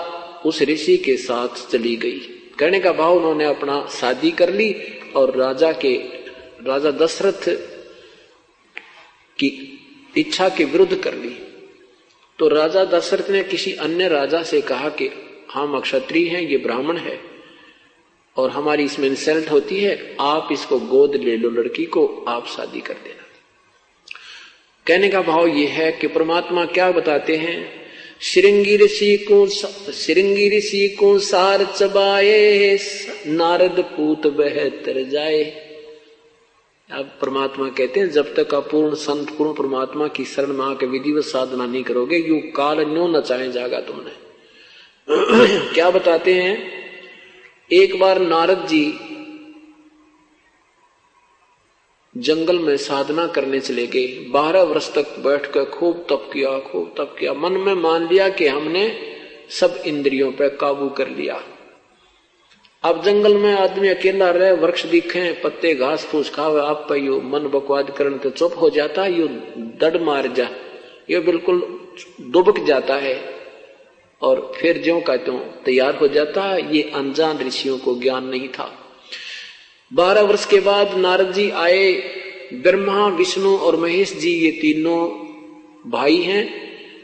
उस ऋषि के साथ चली गई। कहने का भाव उन्होंने अपना शादी कर ली और राजा दशरथ की इच्छा के विरुद्ध कर ली। तो राजा दशरथ ने किसी अन्य राजा से कहा कि हम क्षत्रिय हैं, ये ब्राह्मण है और हमारी इसमें इंसल्ट होती है, आप इसको गोद ले लो, लड़की को आप शादी कर देना। कहने का भाव ये है कि परमात्मा क्या बताते हैं, श्रृंगी ऋषि को सार चबाए, नारद पूत बह तर जाए। अब परमात्मा कहते हैं जब तक आप पूर्ण संत, पूर्ण परमात्मा की शरण में आकर विधिवत साधना नहीं करोगे, यू काल न्यो नचाए जागा तुमने। क्या बताते हैं, एक बार नारद जी जंगल में साधना करने चले गए। 12 वर्ष तक बैठकर खूब तप किया। मन में मान लिया कि हमने सब इंद्रियों पर काबू कर लिया, अब जंगल में आदमी अकेला रहे, वृक्ष दिखे, पत्ते घास फूस खावे, आप पे यू मन बकवाद करने तो चुप हो जाता, यू दड़ मार जा, ये बिल्कुल दुबक जाता है और फिर ज्यों का त्यों तैयार हो जाता है। ये अनजान ऋषियों को ज्ञान नहीं था। 12 वर्ष के बाद नारद जी आए। ब्रह्मा, विष्णु और महेश जी ये तीनों भाई हैं।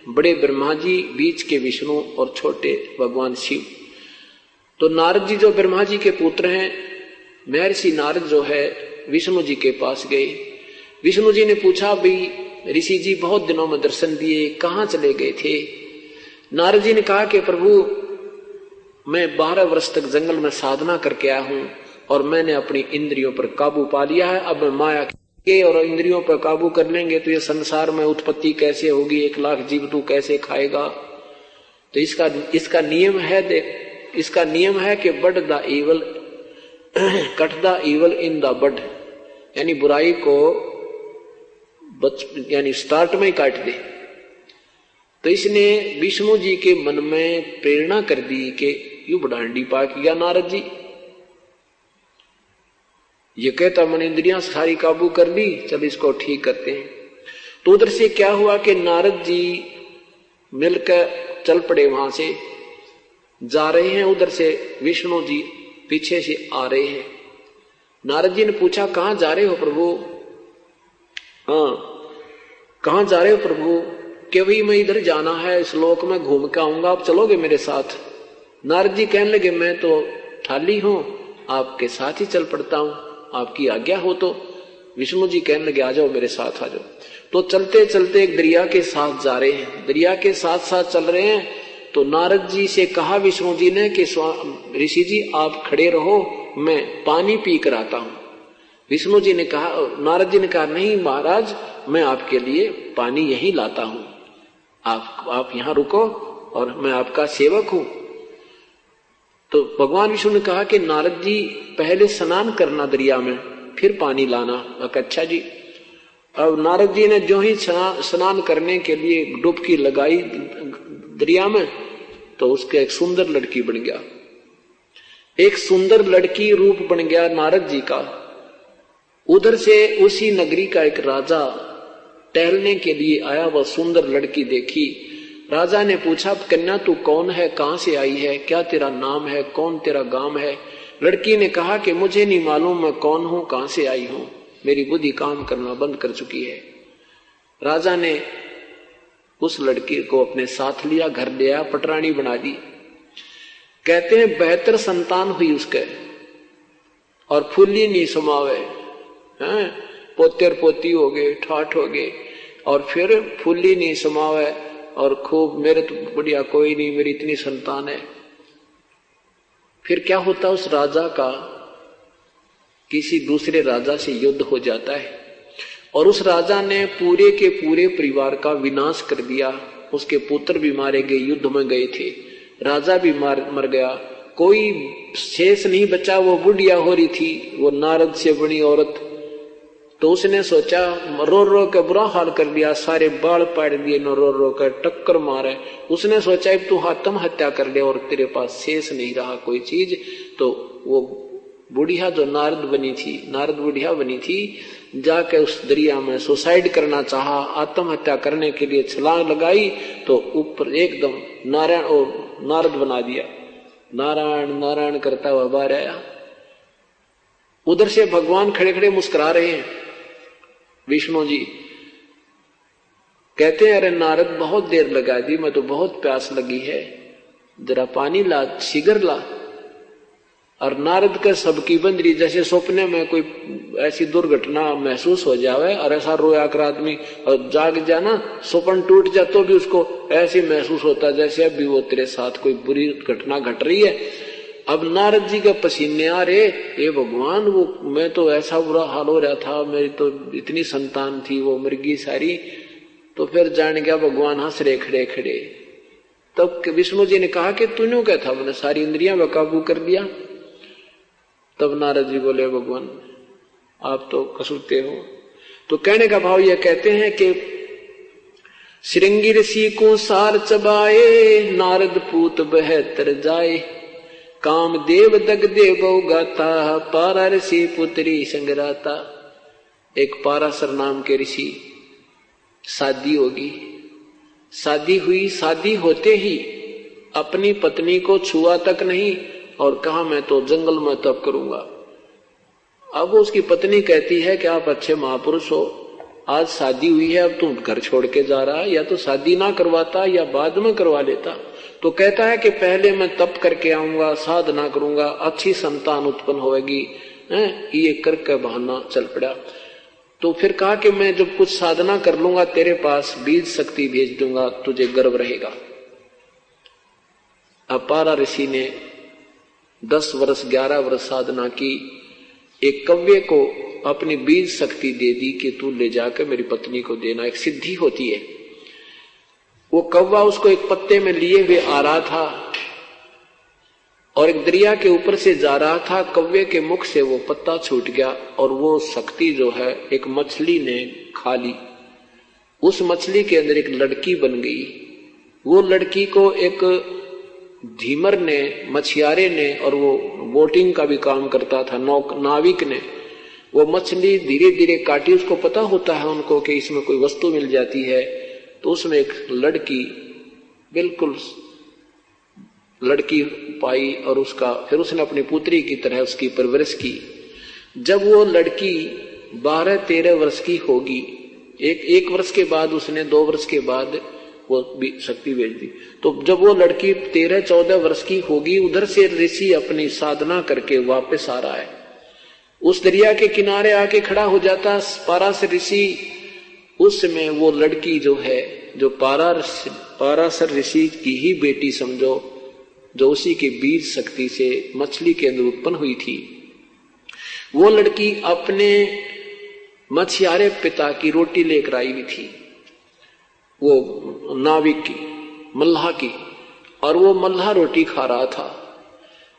बड़े ब्रह्मा जी, बीच के विष्णु और छोटे भगवान शिव। तो नारद जी जो ब्रह्मा जी के पुत्र हैं, महर्षि नारद जो है विष्णु जी के पास गए। विष्णु जी ने पूछा, भाई ऋषि जी बहुत दिनों में दर्शन दिए, कहाँ चले गए थे? नारद जी ने कहा कि प्रभु मैं 12 वर्ष तक जंगल में साधना करके आया हूं और मैंने अपनी इंद्रियों पर काबू पा लिया है। अब मैं माया के और इंद्रियों पर काबू कर लेंगे तो ये संसार में उत्पत्ति कैसे होगी, 1 लाख जीव तू कैसे खाएगा? तो इसका नियम है, इसका नियम है कि bud the evil cut the evil in the bud, यानी बुराई को यानी स्टार्ट में ही काट दे। तो इसने विष्णु जी के मन में प्रेरणा कर दी कि यू बडांडी पा किया नारद जी, ये कहता मन इंद्रियां सारी काबू कर ली, चल इसको ठीक करते हैं। तो उधर से क्या हुआ कि नारद जी मिलकर चल पड़े, वहां से जा रहे हैं, उधर से विष्णु जी पीछे से आ रहे हैं। नारद जी ने पूछा, कहां जा रहे हो प्रभु? हाँ, कहां जा रहे हो प्रभु? कि भाई मैं इधर जाना है, इस लोक में घूम के आऊंगा, आप चलोगे मेरे साथ? नारद जी कहने लगे, मैं तो थाली हूं, आपके साथ ही चल पड़ता हूं, आपकी आज्ञा हो तो। विष्णु जी कहने लगे, आ जाओ मेरे साथ आ जाओ। तो चलते चलते एक दरिया के साथ जा रहे हैं, दरिया के साथ साथ चल रहे हैं। तो नारद जी से कहा विष्णु जी ने कि ऋषि जी आप खड़े रहो, मैं पानी पी कर आता हूं। विष्णु जी ने कहा, नारद जी ने कहा, नहीं महाराज, मैं आपके लिए पानी यहीं लाता हूं, आप यहां रुको और मैं आपका सेवक हूं। तो भगवान विष्णु ने कहा कि नारद जी पहले स्नान करना दरिया में, फिर पानी लाना। अच्छा जी। अब नारद जी ने जो ही स्नान करने के लिए डुबकी लगाई दरिया में, तो उसके एक सुंदर लड़की बन गया, एक सुंदर लड़की रूप बन गया नारद जी का। उधर से उसी नगरी का एक राजा टहलने के लिए आया, वह सुंदर लड़की देखी। राजा ने पूछा, कन्या तू कौन है, कहां से आई है, क्या तेरा नाम है, कौन तेरा गांव है? लड़की ने कहा कि मुझे नहीं मालूम मैं कौन हूं, कहां से आई हूं, मेरी बुद्धि काम करना बंद कर चुकी है। राजा ने उस लड़की को अपने साथ लिया, घर ले आया, पटरानी बना दी। कहते हैं 72 संतान हुई उसके, और फुल्ली नहीं समावे, पोते और पोती हो गए, ठाठ हो गए, और फिर फुल्ली नहीं समावे, और खूब मेरे तो बढ़िया कोई नहीं, मेरी इतनी संतान है। फिर क्या होता, उस राजा का किसी दूसरे राजा से युद्ध हो जाता है, और उस राजा ने पूरे के पूरे परिवार का विनाश कर दिया। उसके पुत्र भी मारे गए, युद्ध में गए थे, राजा भी मर गया, कोई शेष नहीं बचा। वो बुढ़िया हो रही थी, वो नारद से बनी औरत। तो उसने सोचा, रो रो के बुरा हाल कर दिया, सारे बाल पाड़ दिए, नो रो रो कर टक्कर मारे। उसने सोचा अब तू आत्महत्या कर ले और तेरे पास शेष नहीं रहा कोई चीज। तो वो बुढ़िया जो नारद बुढ़िया बनी थी, जाके उस दरिया में सुसाइड करना चाहा, आत्महत्या करने के लिए छलांग लगाई, तो ऊपर एकदम नारायण और नारद बना दिया, नारायण नारायण करता हुआ बाहर आया। उधर से भगवान खड़े खड़े मुस्कुरा रहे हैं। विष्णु जी कहते हैं, अरे नारद बहुत देर लगा दी, मैं तो बहुत प्यास लगी है, जरा पानी ला, शीघ्र ला। और नारद का सबकी बंदरी, जैसे सपने में कोई ऐसी दुर्घटना महसूस हो जावे और ऐसा रोया कर आदमी और जाग जाना, सपन टूट जा तो भी उसको ऐसे महसूस होता जैसे अभी वो तेरे साथ कोई बुरी घटना घट रही है। अब नारद जी के पसीने आ रहे, ये भगवान वो मैं तो ऐसा बुरा हाल हो रहा था, मेरी तो इतनी संतान थी, वो मृगी सारी। तो फिर जान गया भगवान हंस रहे खड़े खड़े। तब विष्णु जी ने कहा कि तूने क्या था, मैंने सारी इंद्रियां बेकाबू कर दिया। तब नारद जी बोले, भगवान आप तो कसूरते हो। तो कहने का भाव यह कहते हैं कि श्रृंगी ऋषि को सार चबाए, नारद पूत 72 जाए। कामदेव दगदे बहु गाता, पारा ऋषि पुत्री संगराता। एक पाराशर नाम के ऋषि, शादी होगी, शादी हुई, शादी होते ही अपनी पत्नी को छुआ तक नहीं और कहा मैं तो जंगल में तप करूंगा। अब उसकी पत्नी कहती है कि आप अच्छे महापुरुष हो, आज शादी हुई है, अब तुम घर छोड़ के जा रहा है, या तो शादी ना करवाता या बाद में करवा लेता। तो कहता है कि पहले मैं तप करके आऊंगा, साधना करूंगा, अच्छी संतान उत्पन्न होगी, ये करके बहाना चल पड़ा। तो फिर कहा कि मैं जब कुछ साधना कर लूंगा तेरे पास बीज शक्ति भेज दूंगा, तुझे गर्व रहेगा। अपारा ऋषि ने 10 वर्ष 11 वर्ष साधना की, एक कव्य को अपनी बीज शक्ति दे दी कि तू ले जाकर मेरी पत्नी को देना, एक सिद्धि होती है। वो कौवा उसको एक पत्ते में लिए हुए आ रहा था और एक दरिया के ऊपर से जा रहा था। कौवे के मुख से वो पत्ता छूट गया और वो शक्ति जो है एक मछली ने खा ली। उस मछली के अंदर एक लड़की बन गई। वो लड़की को एक धीमर ने, मछियारे ने, और वो बोटिंग का भी काम करता था, नाविक ने, वो मछली धीरे धीरे काटी। उसको पता होता है उनको कि इसमें कोई वस्तु मिल जाती है, तो उसमें एक लड़की, बिल्कुल लड़की पाई और उसका फिर उसने अपनी पुत्री की तरह उसकी परवरिश की। जब वो लड़की 12-13 वर्ष की होगी, एक वर्ष के बाद उसने 2 वर्ष के बाद वो शक्ति भेज दी। तो जब वो लड़की 13-14 वर्ष की होगी, उधर से ऋषि अपनी साधना करके वापस आ रहा है। उस दरिया के किनारे आके खड़ा हो जाता पाराशर ऋषि। उस समय वो लड़की जो है, जो पाराशर ऋषि की ही बेटी समझो, जो उसी के बीज शक्ति से मछली के अंदर उत्पन्न हुई थी, वो लड़की अपने मछियारे पिता की रोटी लेकर आई हुई थी, वो नाविक की, मल्लाह की, और वो मल्लाह रोटी खा रहा था।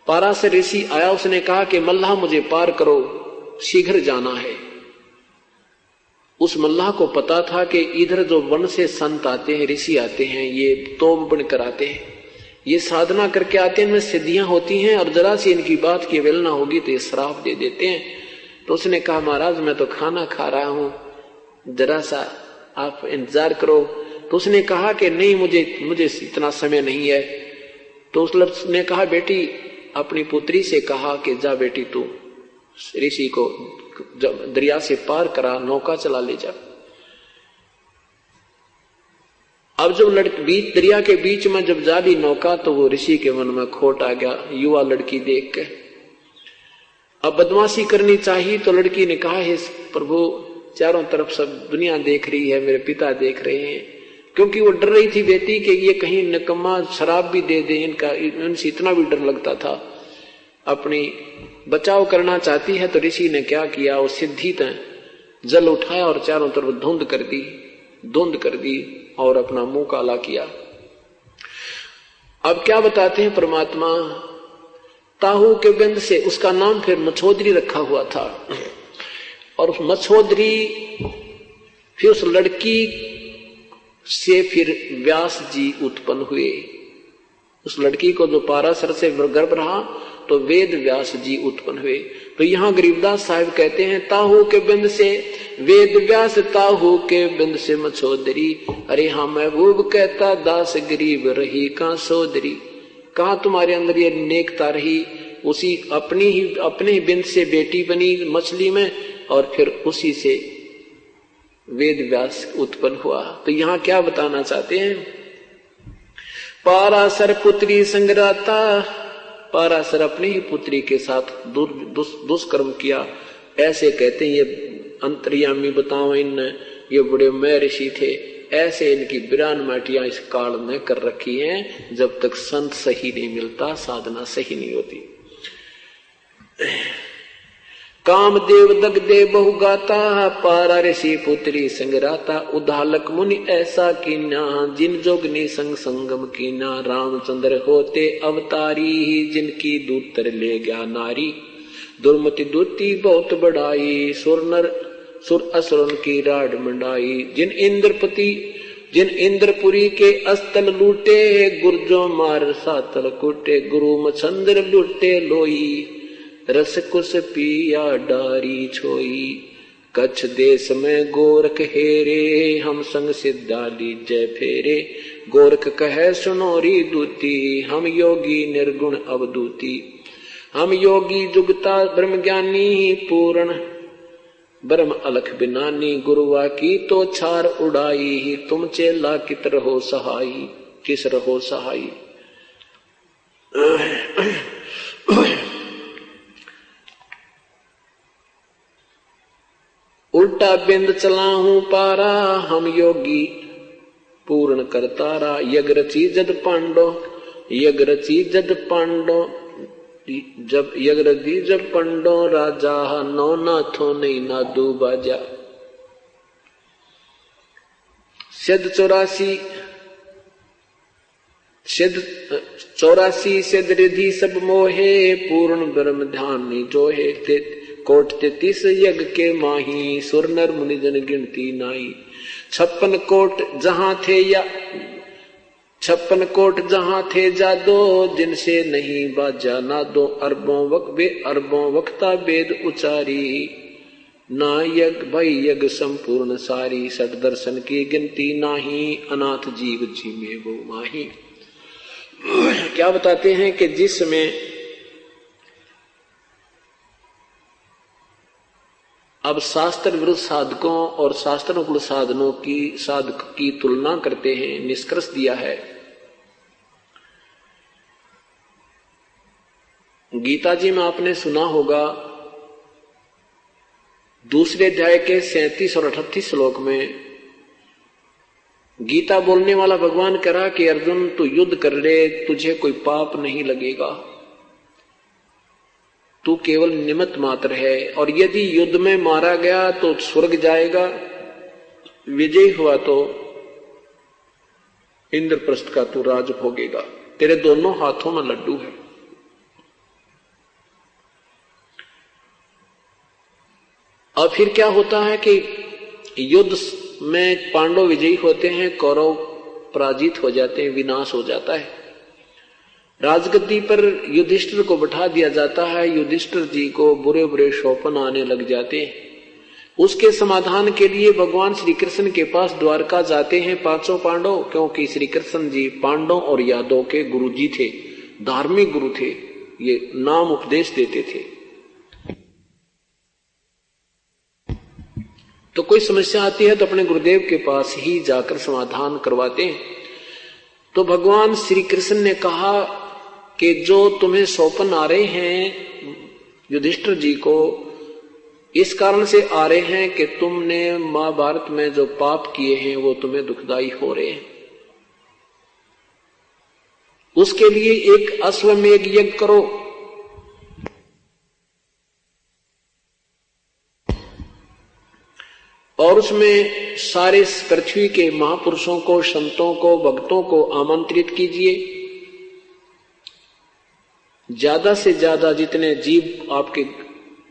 पाराशर ऋषि आया, उसने कहा कि मल्लाह मुझे पार करो, शीघ्र जाना है। उस मल्लाह को पता था कि इधर जो वन से संत आते हैं, ऋषि आते हैं, ये तोप बनकर आते हैं, ये साधना करके आते हैं, इनमें सिद्धियां होती हैं, और जरा सी इनकी बात की अवहेलना होगी तो ये श्राप दे देते हैं। तो उसने कहा महाराज मैं तो खाना खा रहा हूं, जरा सा आप इंतजार करो। तो उसने कहा कि नहीं, मुझे इतना समय नहीं है। तो उसने कहा बेटी, अपनी पुत्री से कहा कि जा बेटी तू ऋषि को दरिया से पार करा, नौका चला ले जा। अब जब दरिया के बीच में जब जा ली नौका, तो वो ऋषि के मन में खोट आ गया युवा लड़की देख के। अब बदमाशी करनी चाहिए, तो लड़की ने कहा हे प्रभु, चारों तरफ सब दुनिया देख रही है, मेरे पिता देख रहे हैं, क्योंकि वो डर रही थी बेटी कि ये कहीं निकम्मा शराब भी दे दे, इनसे इतना भी डर लगता था। अपनी बचाव करना चाहती है। तो ऋषि ने क्या किया, वो सिद्धि जल उठाया और चारों तरफ धुंध कर दी और अपना मुंह काला किया। अब क्या बताते हैं परमात्मा, ताहू के बिंद से उसका नाम फिर मछोदरी रखा हुआ था, और उस मछोदरी फिर उस लड़की से फिर व्यास जी उत्पन्न हुए। उस लड़की को जो पाराशर से गर्भ रहा तो वेद व्यास जी उत्पन्न हुए। तो यहाँ गरीबदास साहिब कहते हैं ताहू के बिंद से वेद व्यास, ताहू के बिंद से मछोदरी। अरे हाँ महबूब कहता दास गरीब रही कहाँ सोदरी। कहाँ तुम्हारे अंदर ये नेकता रही, उसी अपने ही बिंद से बेटी बनी मछली में, और फिर उसी से वेद व्यास उत्पन्न हुआ। तो यहाँ क्या बताना चाहते हैं, पाराशर पुत्री संगराता, पाराशर अपनी ही पुत्री के साथ दुष्कर्म किया। ऐसे कहते हैं ये अंतर्यामी बताओ, इन ये बड़े मैं ऋषि थे, ऐसे इनकी बिरान माटियां इस काल में कर रखी हैं। जब तक संत सही नहीं मिलता, साधना सही नहीं होती। कामदेव दगदे बहु गाता, पारा ऋषि पुत्री संगराता। उदालक मुनि ऐसा कीना, जिन जोगनी संग संगम कीना। रामचंद्र होते अवतारी, जिनकी दूतर ले गया नारी। दुर्मति दूती बहुत बढ़ाई, सुर असुरन की राड मंडाई। जिन इंद्रपति जिन इंद्रपुरी के अस्तल लूटे, गुर्जो मार सातल कूटे, गुरु मछंद्र लूटे लोई, रस कुस पिया डारी छोई। कच्छ देश में गोरख हेरे, हम संग सिद्धा लीजय फेरे, गोरख कहे सुनोरी दूती, हम योगी निर्गुण अवधूती। हम योगी जुगता ब्रह्म ज्ञानी, पूर्ण ब्रह्म अलख बिनानी, गुरुआ की तो छार उड़ाई, तुम चेला कित रहो सहाई, किस रहो सहाई। उल्टा बिंद चला हूं पारा, हम योगी पूर्ण करतारा। यग रची जद पांडो, यग रची जद पांडो, जब यग रची जब पंडो राजा, नौ नाथो नहीं नादू बाजा। सिद्ध 84 सिद्ध रिधि सब मोहे, पूर्ण ब्रह्म ध्यान नहीं जोहे। कोट 33 यज्ञ के माही, सुर नर मुनि जन गिनती नाई। 56 कोट जहां थे या 56 कोट जहां थे जादो, जिनसे नहीं बाजा नादो। अरबों वक्ता वेद उचारी, ना यज्ञ भाई यज्ञ संपूर्ण सारी। सठ दर्शन की गिनती नाही, अनाथ जीव जी में वो माही। क्या बताते हैं कि जिसमें अब शास्त्र विरुद्ध साधकों और शास्त्रानुकूल साधनों की साधक की तुलना करते हैं, निष्कर्ष दिया है। गीता जी में आपने सुना होगा, दूसरे अध्याय के 37 और 38 श्लोक में गीता बोलने वाला भगवान कह रहा कि अर्जुन तू युद्ध कर ले, तुझे कोई पाप नहीं लगेगा, तू केवल निमित्त मात्र है। और यदि युद्ध में मारा गया तो स्वर्ग जाएगा, विजयी हुआ तो इंद्रप्रस्थ का तू राज भोगेगा, तेरे दोनों हाथों में लड्डू है। अब फिर क्या होता है कि युद्ध में पांडव विजयी होते हैं, कौरव पराजित हो जाते हैं, विनाश हो जाता है। राजगद्दी पर युधिष्ठिर को बैठा दिया जाता है। युधिष्ठिर जी को बुरे बुरे शोपन आने लग जाते हैं। उसके समाधान के लिए भगवान श्री कृष्ण के पास द्वारका जाते हैं पांचों पांडव, क्योंकि श्री कृष्ण जी पांडव और यादव के गुरु जी थे, धार्मिक गुरु थे, ये नाम उपदेश देते थे। तो कोई समस्या आती है तो अपने गुरुदेव के पास ही जाकर समाधान करवाते हैं। तो भगवान श्री कृष्ण ने कहा कि जो तुम्हें सौपन आ रहे हैं युधिष्ठिर जी को, इस कारण से आ रहे हैं कि तुमने महाभारत में जो पाप किए हैं वो तुम्हें दुखदाई हो रहे हैं। उसके लिए एक अश्वमेध यज्ञ करो। और उसमें सारे पृथ्वी के महापुरुषों को, संतों को, भक्तों को आमंत्रित कीजिए। ज्यादा से ज्यादा जितने जीव आपके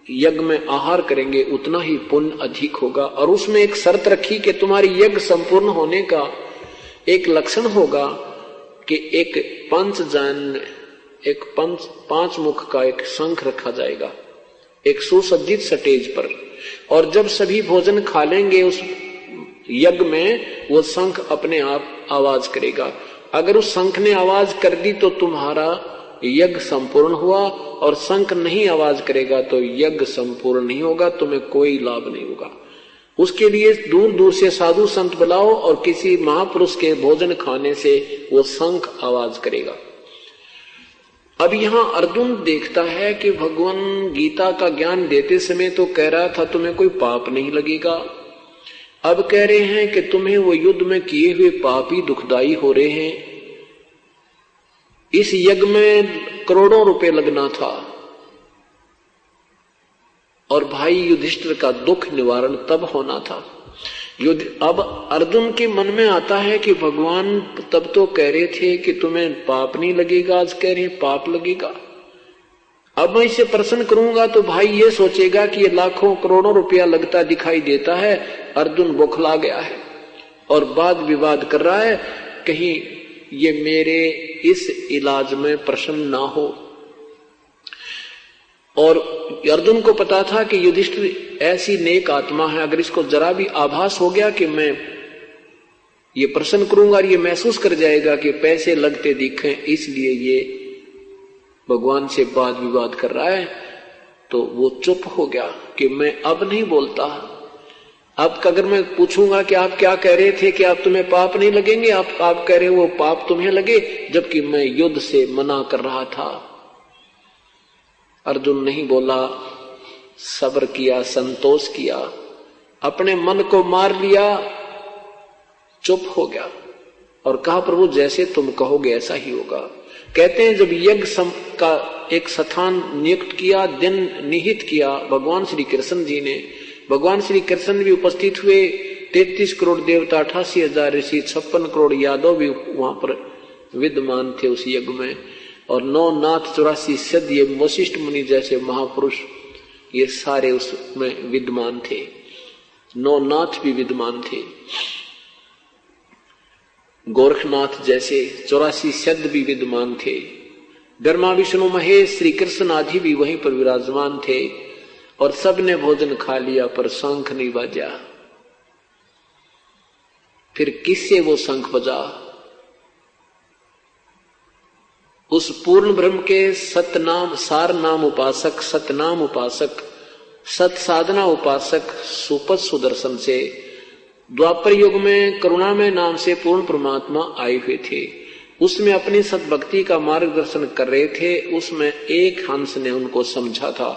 यज्ञ में आहार करेंगे उतना ही पुण्य अधिक होगा। और उसमें एक शर्त रखी कि तुम्हारी यज्ञ संपूर्ण होने का एक लक्षण होगा कि एक पांच मुख का एक शंख रखा जाएगा एक सुसज्जित स्टेज पर। और जब सभी भोजन खा लेंगे उस यज्ञ में, वो शंख अपने आप आवाज करेगा। अगर उस शंख ने आवाज कर दी तो तुम्हारा यज्ञ संपूर्ण हुआ, और शंख नहीं आवाज करेगा तो यज्ञ संपूर्ण नहीं होगा, तुम्हें कोई लाभ नहीं होगा। उसके लिए दूर दूर से साधु संत बुलाओ और किसी महापुरुष के भोजन खाने से वो शंख आवाज करेगा। अब यहां अर्जुन देखता है कि भगवान गीता का ज्ञान देते समय तो कह रहा था तुम्हें कोई पाप नहीं लगेगा, अब कह रहे हैं कि तुम्हें वो युद्ध में किए हुए पाप ही दुखदाई हो रहे हैं। इस यज्ञ में करोड़ों रुपए लगना था, और भाई युधिष्ठिर का दुख निवारण तब होना था। अब अर्जुन के मन में आता है कि भगवान तब तो कह रहे थे कि तुम्हें पाप नहीं लगेगा, आज कह रहे हैं पाप लगेगा। अब मैं इसे प्रश्न करूंगा तो भाई ये सोचेगा कि ये लाखों करोड़ों रुपया लगता दिखाई देता है, अर्जुन बौखला गया है। और वाद विवाद कर रहा है, कहीं ये मेरे इस इलाज में प्रसन्न ना हो। और अर्जुन को पता था कि युधिष्ठिर ऐसी नेक आत्मा है, अगर इसको जरा भी आभास हो गया कि मैं ये प्रसन्न करूंगा और ये महसूस कर जाएगा कि पैसे लगते दिखें, इसलिए ये भगवान से वाद विवाद कर रहा है, तो वो चुप हो गया कि मैं अब नहीं बोलता। अब अगर मैं पूछूंगा कि आप क्या कह रहे थे कि आप तुम्हें पाप नहीं लगेंगे, आप कह रहे हो वो पाप तुम्हें लगे, जबकि मैं युद्ध से मना कर रहा था। अर्जुन नहीं बोला, सब्र किया, संतोष किया, अपने मन को मार लिया, चुप हो गया और कहा प्रभु जैसे तुम कहोगे ऐसा ही होगा। कहते हैं जब यज्ञ का एक स्थान नियुक्त किया, दिन निहित किया भगवान श्री कृष्ण जी ने, भगवान श्री कृष्ण भी उपस्थित हुए, 33 करोड़ देवता, 88,000 ऋषि, 56 करोड़ यादव भी वहां पर विद्यमान थे उस यज्ञ में, और 9 नाथ 84 सिद्ध, ये वशिष्ठ मुनि जैसे महापुरुष ये सारे उसमें विद्यमान थे, 9 नाथ भी विद्यमान थे, गोरखनाथ जैसे 84 सिद्ध भी विद्यमान थे, ब्रह्मा विष्णु महेश श्री कृष्ण आदि भी वहीं पर विराजमान थे, और सबने भोजन खा लिया पर शंख नहीं बजा। फिर किससे वो शंख बजा? उस पूर्ण ब्रह्म के सतनाम सार नाम उपासक, सतनाम उपासक, सत साधना उपासक सुपथ सुदर्शन से द्वापर युग में करुणामय नाम से पूर्ण परमात्मा आए हुए थे। उसमें अपनी सतभक्ति का मार्गदर्शन कर रहे थे। उसमें एक हंस ने उनको समझा था,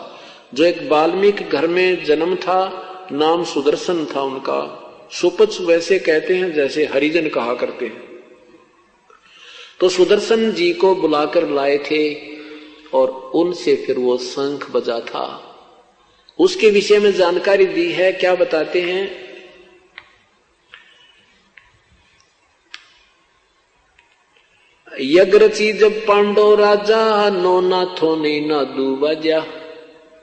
जो एक वाल्मीकि घर में जन्म था, नाम सुदर्शन था उनका। सुपथ वैसे कहते हैं जैसे हरिजन कहा करते हैं। तो सुदर्शन जी को बुलाकर लाए थे और उनसे फिर वो शंख बजा था। उसके विषय में जानकारी दी है। क्या बताते हैं? यज्ञ रची जब पांडव राजा, नो नाथों ने नादू बजा।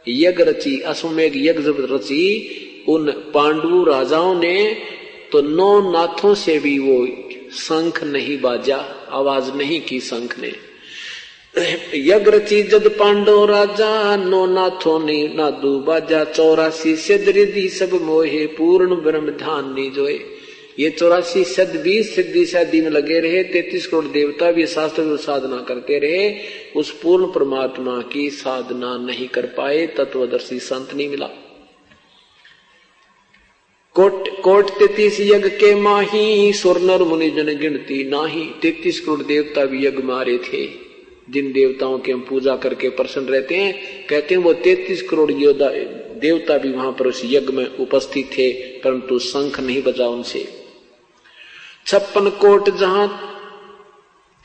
यज्ञ रची, अश्वमेघ यज्ञ जब रची उन पांडव राजाओं ने, तो 9 नाथों से भी वो शंख नहीं बाजा, आवाज नहीं की शंख ने। यज्ञ रची जद पांडव राजा, 9 नाथों ने नादू बाजा। 84 सिद्ध रिद्धि सब मोहे, पूर्ण ब्रह्म ध्यान नहीं जोए। ये 84 सिद्ध भी सिद्धि शादी में लगे रहे, 33 करोड़ देवता भी शास्त्र में साधना करते रहे, उस पूर्ण परमात्मा की साधना नहीं कर पाए, तत्वदर्शी संत नहीं मिला। कोट 33 यज्ञ के माही, सुर नर मुनि जन गिनती नाही। 33 करोड़ देवता भी यज्ञ मारे थे, जिन देवताओं की हम पूजा करके प्रसन्न रहते हैं। कहते हैं वो 33 करोड़ योद्धा देवता भी वहां पर उस यज्ञ में उपस्थित थे, परंतु शंख नहीं बजा उनसे। 56 कोट जहां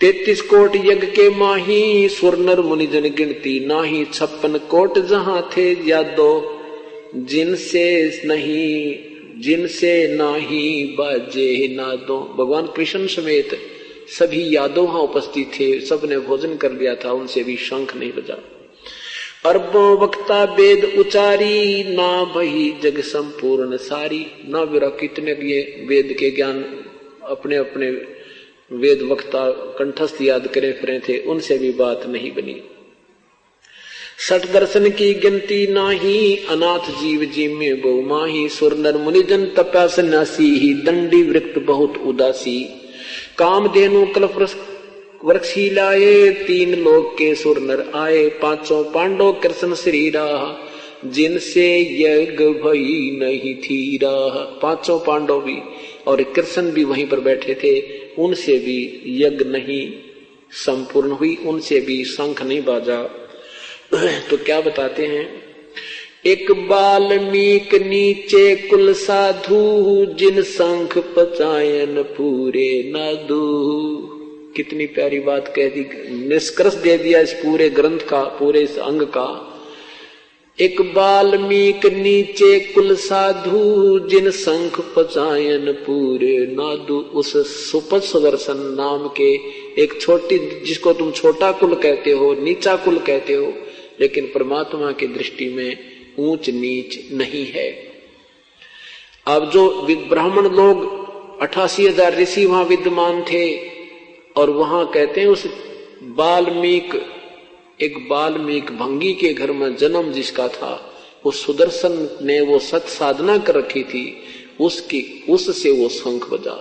33 कोट यज्ञ के माही, सुर नर मुनि जन गिनती नाही। 56 कोट जहां थे यादव, जिनसे नाही बाजे नादो। भगवान कृष्ण समेत सभी यादव वहां उपस्थित थे, सबने भोजन कर लिया था, उनसे भी शंख नहीं बजा। अरबों वक्ता वेद उचारी, ना भई जग संपूर्ण सारी। ना बिरा कितने ये वेद के ज्ञान अपने अपने वेद वक्ता कंठस्थ याद करे फिरे थे, उनसे भी बात नहीं बनी। 60 दर्शन की गिनती नाही, अनाथ जीव जी में बहु माही। सुर नर मुनि जन तपया सन्यासी ही, दंडी वृक्त बहुत उदासी। काम धेनु कल्प वृक्षी लाए, 3 लोक के सुर नर आए। 5 पांडव कृष्ण श्री राह, जिनसे यज्ञ भई नहीं थी राह। 5 पांडव भी और कृष्ण भी वहीं पर बैठे थे, उनसे भी यज्ञ नहीं संपूर्ण हुई, उनसे भी शंख नहीं बाजा। तो क्या बताते हैं? एक बाल्मीक नीचे कुल साधु, जिन शंख पचायन पूरे नादू। कितनी प्यारी बात कह दी, निष्कर्ष दे दिया इस पूरे ग्रंथ का, पूरे इस अंग का। एक बाल्मीक नीचे कुल साधु, जिन शंख पचायन पूरे नादू। उस सुपथ सुदर्शन नाम के एक छोटी, जिसको तुम छोटा कुल कहते हो, नीचा कुल कहते हो, लेकिन परमात्मा की दृष्टि में ऊंच नीच नहीं है। अब जो ब्राह्मण लोग 88,000 ऋषि वहां विद्यमान थे। और वहां कहते हैं उस वाल्मीकि भंगी के घर में जन्म जिसका था, उस सुदर्शन ने वो सत साधना कर रखी थी, उससे वो शंख बजा।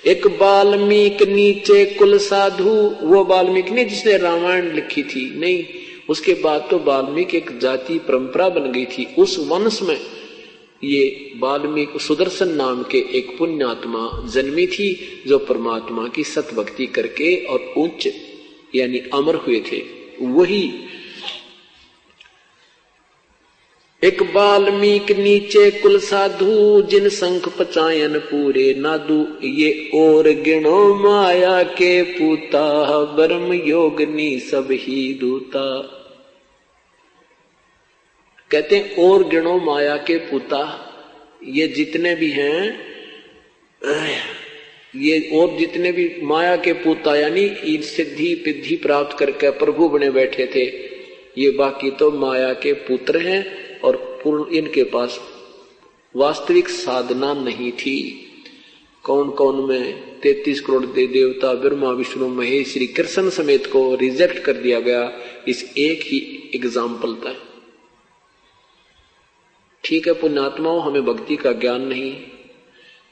एक वाल्मीकि नीचे कुल साधु, वो वाल्मीकि ने जिसने रामायण लिखी थी नहीं, उसके बाद तो वाल्मीकि एक जाति परंपरा बन गई थी। उस वंश में ये वाल्मीकि सुदर्शन नाम के एक पुण्यात्मा जन्मी थी, जो परमात्मा की सत भक्ति करके और उच्च यानी अमर हुए थे। वही एक वाल्मीकि नीचे कुल साधु, जिन शंख पचायन पूरे नादू, ये और गिणो माया के पूता, ब्रह्म योगनी सब ही दूता। कहते हैं और गिणो माया के पूता, ये जितने भी हैं, ये और जितने भी माया के पूता यानी सिद्धि पिद्धि प्राप्त करके प्रभु बने बैठे थे, ये बाकी तो माया के पुत्र हैं और पूर्ण इनके पास वास्तविक साधना नहीं थी। कौन कौन में 33 करोड़ देवता ब्रह्मा विष्णु महेश श्री कृष्ण समेत को रिजेक्ट कर दिया गया, इस एक ही एग्जाम्पल था। ठीक है पुण्यात्माओं, हमें भक्ति का ज्ञान नहीं,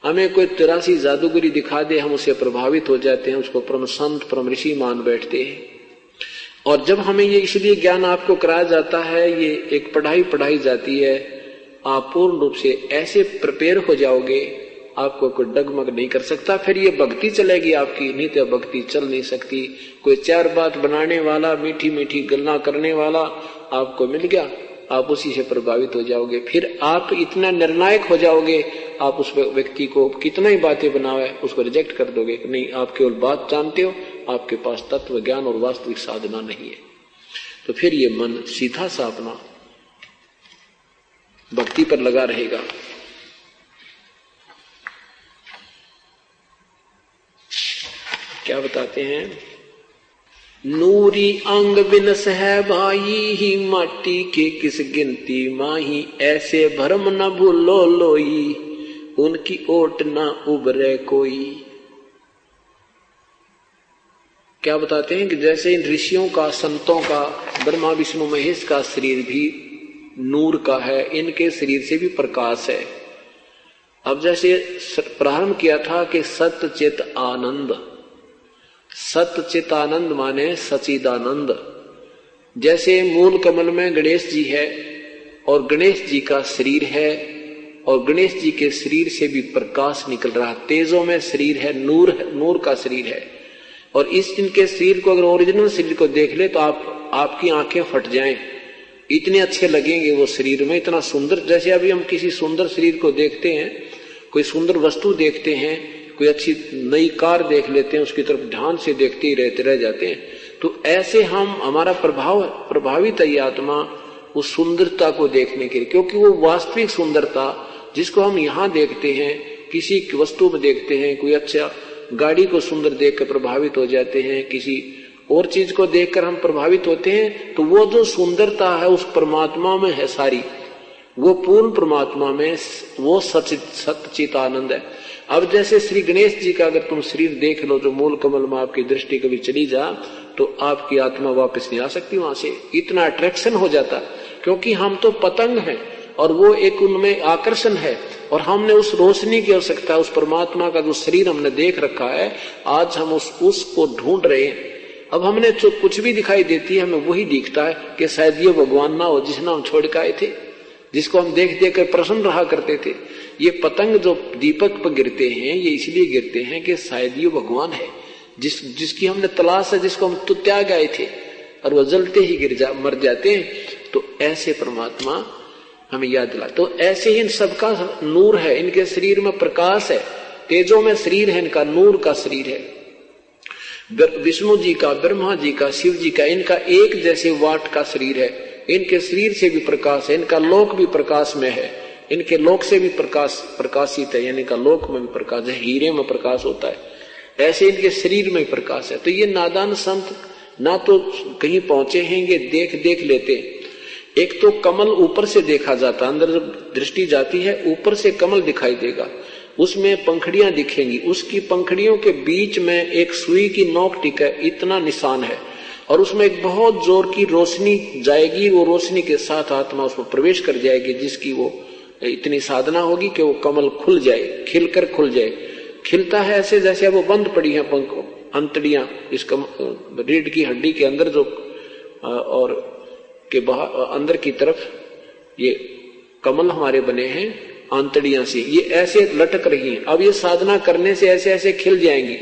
हमें कोई 83 जादूगरी दिखा दे, हम उससे प्रभावित हो जाते हैं, उसको परम संत परम ऋषि मान बैठते हैं। और जब हमें ये इसलिए ज्ञान आपको कराया जाता है, ये एक पढ़ाई जाती है, आप पूर्ण रूप से ऐसे प्रिपेयर हो जाओगे, आपको कोई डगमग नहीं कर सकता। फिर ये भक्ति चलेगी आपकी, नहीं तो भक्ति चल नहीं सकती। कोई चार बात बनाने वाला, मीठी मीठी गल्ला करने वाला आपको मिल गया, आप उसी से प्रभावित हो जाओगे। फिर आप इतना निर्णायक हो जाओगे, आप उस व्यक्ति को कितना ही बातें बनावे उसको रिजेक्ट कर दोगे। नहीं, आप केवल बात जानते हो, आपके पास तत्व ज्ञान और वास्तविक साधना नहीं है। तो फिर ये मन सीधा सा अपना भक्ति पर लगा रहेगा। क्या बताते हैं, नूरी अंग बिनस है भाई, ही माटी के किस गिनती माही, ऐसे भरम न भूलो लोई, उनकी ओट न उबरे कोई। क्या बताते हैं कि जैसे इन ऋषियों का, संतों का, ब्रह्मा विष्णु महेश का शरीर भी नूर का है, इनके शरीर से भी प्रकाश है। अब जैसे प्रारंभ किया था कि सत्य चित आनंद, सत्य चित आनंद माने सचिदानंद। जैसे मूल कमल में गणेश जी है और गणेश जी का शरीर है, और गणेश जी के शरीर से भी प्रकाश निकल रहा है, तेजों में शरीर है, नूर का शरीर है। और इस इनके शरीर को अगर ओरिजिनल शरीर को देख ले तो आपकी आंखें फट जाएं, इतने अच्छे लगेंगे वो शरीर में, इतना सुंदर। जैसे अभी हम किसी सुंदर शरीर को देखते हैं, कोई सुंदर वस्तु देखते हैं, कोई अच्छी नई कार देख लेते हैं, उसकी तरफ ध्यान से देखते ही रह जाते हैं। तो ऐसे हमारा प्रभावित है आत्मा उस सुंदरता को देखने के लिए, क्योंकि वो वास्तविक सुंदरता जिसको हम यहाँ देखते हैं, किसी वस्तु में देखते हैं, कोई अच्छा गाड़ी को सुंदर देखकर प्रभावित हो जाते हैं, किसी और चीज को देखकर हम प्रभावित होते हैं, तो वो जो सुंदरता है उस परमात्मा में है सारी, वो पूर्ण परमात्मा में वो सच्चित आनंद है। अब जैसे श्री गणेश जी का अगर तुम शरीर देख लो, जो मूल कमल में आपकी दृष्टि कभी चली जा, तो आपकी आत्मा वापस नहीं आ सकती वहां से, इतना अट्रैक्शन हो जाता। क्योंकि हम तो पतंग हैं और वो एक उनमें आकर्षण है, और हमने उस रोशनी की आवश्यकता, उस परमात्मा का जो शरीर हमने देख रखा है, आज हम उसको ढूंढ रहे हैं। अब हमने जो कुछ भी दिखाई देती है, हमें वही दिखता है कि शायद ये भगवान ना हो जिसे हम छोड़ के आए थे, जिसको हम देख देख कर प्रसन्न रहा करते थे। ये पतंग जो दीपक पर गिरते हैं, ये इसलिए गिरते हैं कि शायद ये भगवान है जिसकी हमने तलाश है, जिसको हम तो त्याग आए थे, और वो जलते ही मर जाते हैं। तो ऐसे परमात्मा हमें याद दिला। तो ऐसे ही इन सबका नूर है, इनके शरीर में प्रकाश है, तेजों में शरीर है, इनका नूर का शरीर है। विष्णु जी का, ब्रह्मा जी का, शिव जी का, इनका एक जैसे वाट का शरीर है, इनके शरीर से भी प्रकाश है, इनका लोक भी प्रकाश में है, इनके लोक से भी प्रकाशित है, यानी इनका लोक में भी प्रकाश है, हीरे में प्रकाश होता है, ऐसे इनके शरीर में प्रकाश है। तो ये नादान संत ना तो कहीं पहुंचे हैंगे, देख लेते। एक तो कमल ऊपर से देखा जाता, अंदर जब दृष्टि जाती है ऊपर से कमल दिखाई देगा, उसमें पंखड़ियां दिखेंगी, उसकी पंखड़ियों के बीच में एक सुई की नोक टिक है, इतना निशान है, और उसमें एक बहुत जोर की रोशनी जाएगी, वो रोशनी के साथ आत्मा उसमें प्रवेश कर जाएगी, जिसकी वो इतनी साधना होगी कि वो कमल खुल जाए, खिलकर खुल जाए। खिलता है ऐसे जैसे वो बंद पड़ी है अंतड़ियां इस रीढ़ की हड्डी के अंदर जो और के बाहर अंदर की तरफ ये कमल हमारे बने हैं आंतड़ियां से, ये ऐसे लटक रही हैं। अब ये साधना करने से ऐसे ऐसे खिल जाएंगी।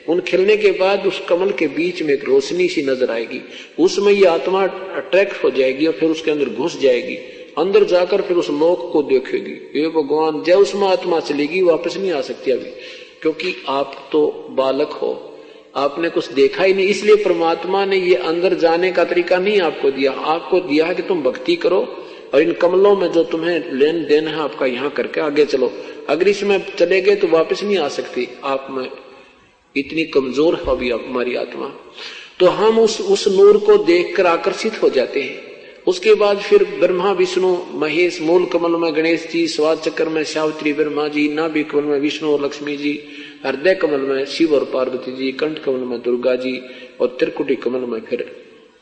उन खिलने के बाद उस कमल के बीच में एक रोशनी सी नजर आएगी, उसमें ये आत्मा अट्रैक्ट हो जाएगी और फिर उसके अंदर घुस जाएगी, अंदर जाकर फिर उस लोक को देखेगी। ये भगवान जय, उसमें आत्मा चलेगी, वापस नहीं आ सकती अभी, क्योंकि आप तो बालक हो, आपने कुछ देखा ही नहीं। इसलिए परमात्मा ने ये अंदर जाने का तरीका नहीं आपको दिया, आपको दिया है कि तुम भक्ति करो और इन कमलों में जो तुम्हें लेन देन है आपका यहाँ करके आगे चलो। अगर इसमें चले गए तो वापस नहीं आ सकती, आप में इतनी कमजोर है अभी हमारी आत्मा। तो हम उस नूर को देखकर आकर्षित हो जाते हैं। उसके बाद फिर ब्रह्मा विष्णु महेश, मूल कमल में गणेश जी, स्वाद चक्र में सावित्री ब्रह्मा जी, नाभि कमल में विष्णु और लक्ष्मी जी, हृदय कमल में शिव और पार्वती जी, कंठ कमल में दुर्गा जी और त्रिकुटी कमल में फिर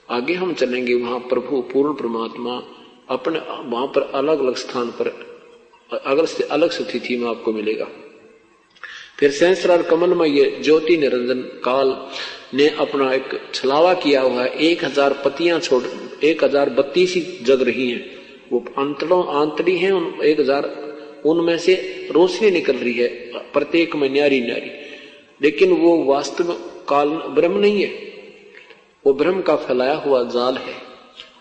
आगे हम चलेंगे, वहां प्रभु पूर्ण परमात्मा अपने वहां पर अलग अलग स्थान पर अलग स्थिति में आपको मिलेगा। फिर सहस्रार कमल में ये ज्योति निरंजन काल ने अपना एक छलावा किया हुआ है, 1000 पतियां छोड़ 1032 ही जग रही हैं, वो आंतड़ी हैं 1000, उनमें से रोशनी निकल रही है प्रत्येक में न्यारी न्यारी, लेकिन वो वास्तव काल ब्रह्म नहीं है, वो ब्रह्म का फैलाया हुआ जाल है।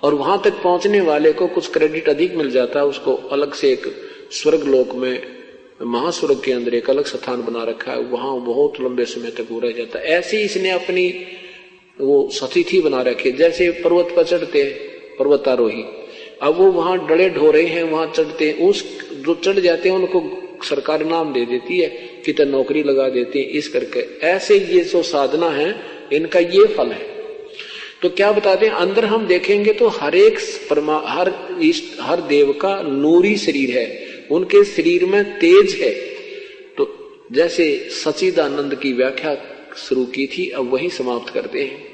और वहां तक पहुंचने वाले को कुछ क्रेडिट अधिक मिल जाता है, उसको अलग से एक स्वर्ग लोक में महास्वर्ग के अंदर एक अलग स्थान बना रखा है, वहां बहुत लंबे समय तक वो रह जाता है। ऐसे इसने अपनी वो सतिथि बना रखी, जैसे पर्वत पर चढ़ते पर्वतारोही, अब वो वहां डले ढोरे हैं, वहां चढ़ते हैं, उस जो चढ़ जाते हैं उनको सरकार नाम दे देती है, कितने नौकरी लगा देती है, इस करके। ऐसे ये जो साधना है इनका ये फल है। तो क्या बताते हैं, अंदर हम देखेंगे तो हर देव का नूरी शरीर है, उनके शरीर में तेज है। तो जैसे सच्चिदानंद की व्याख्या शुरू की थी, अब वही समाप्त करते हैं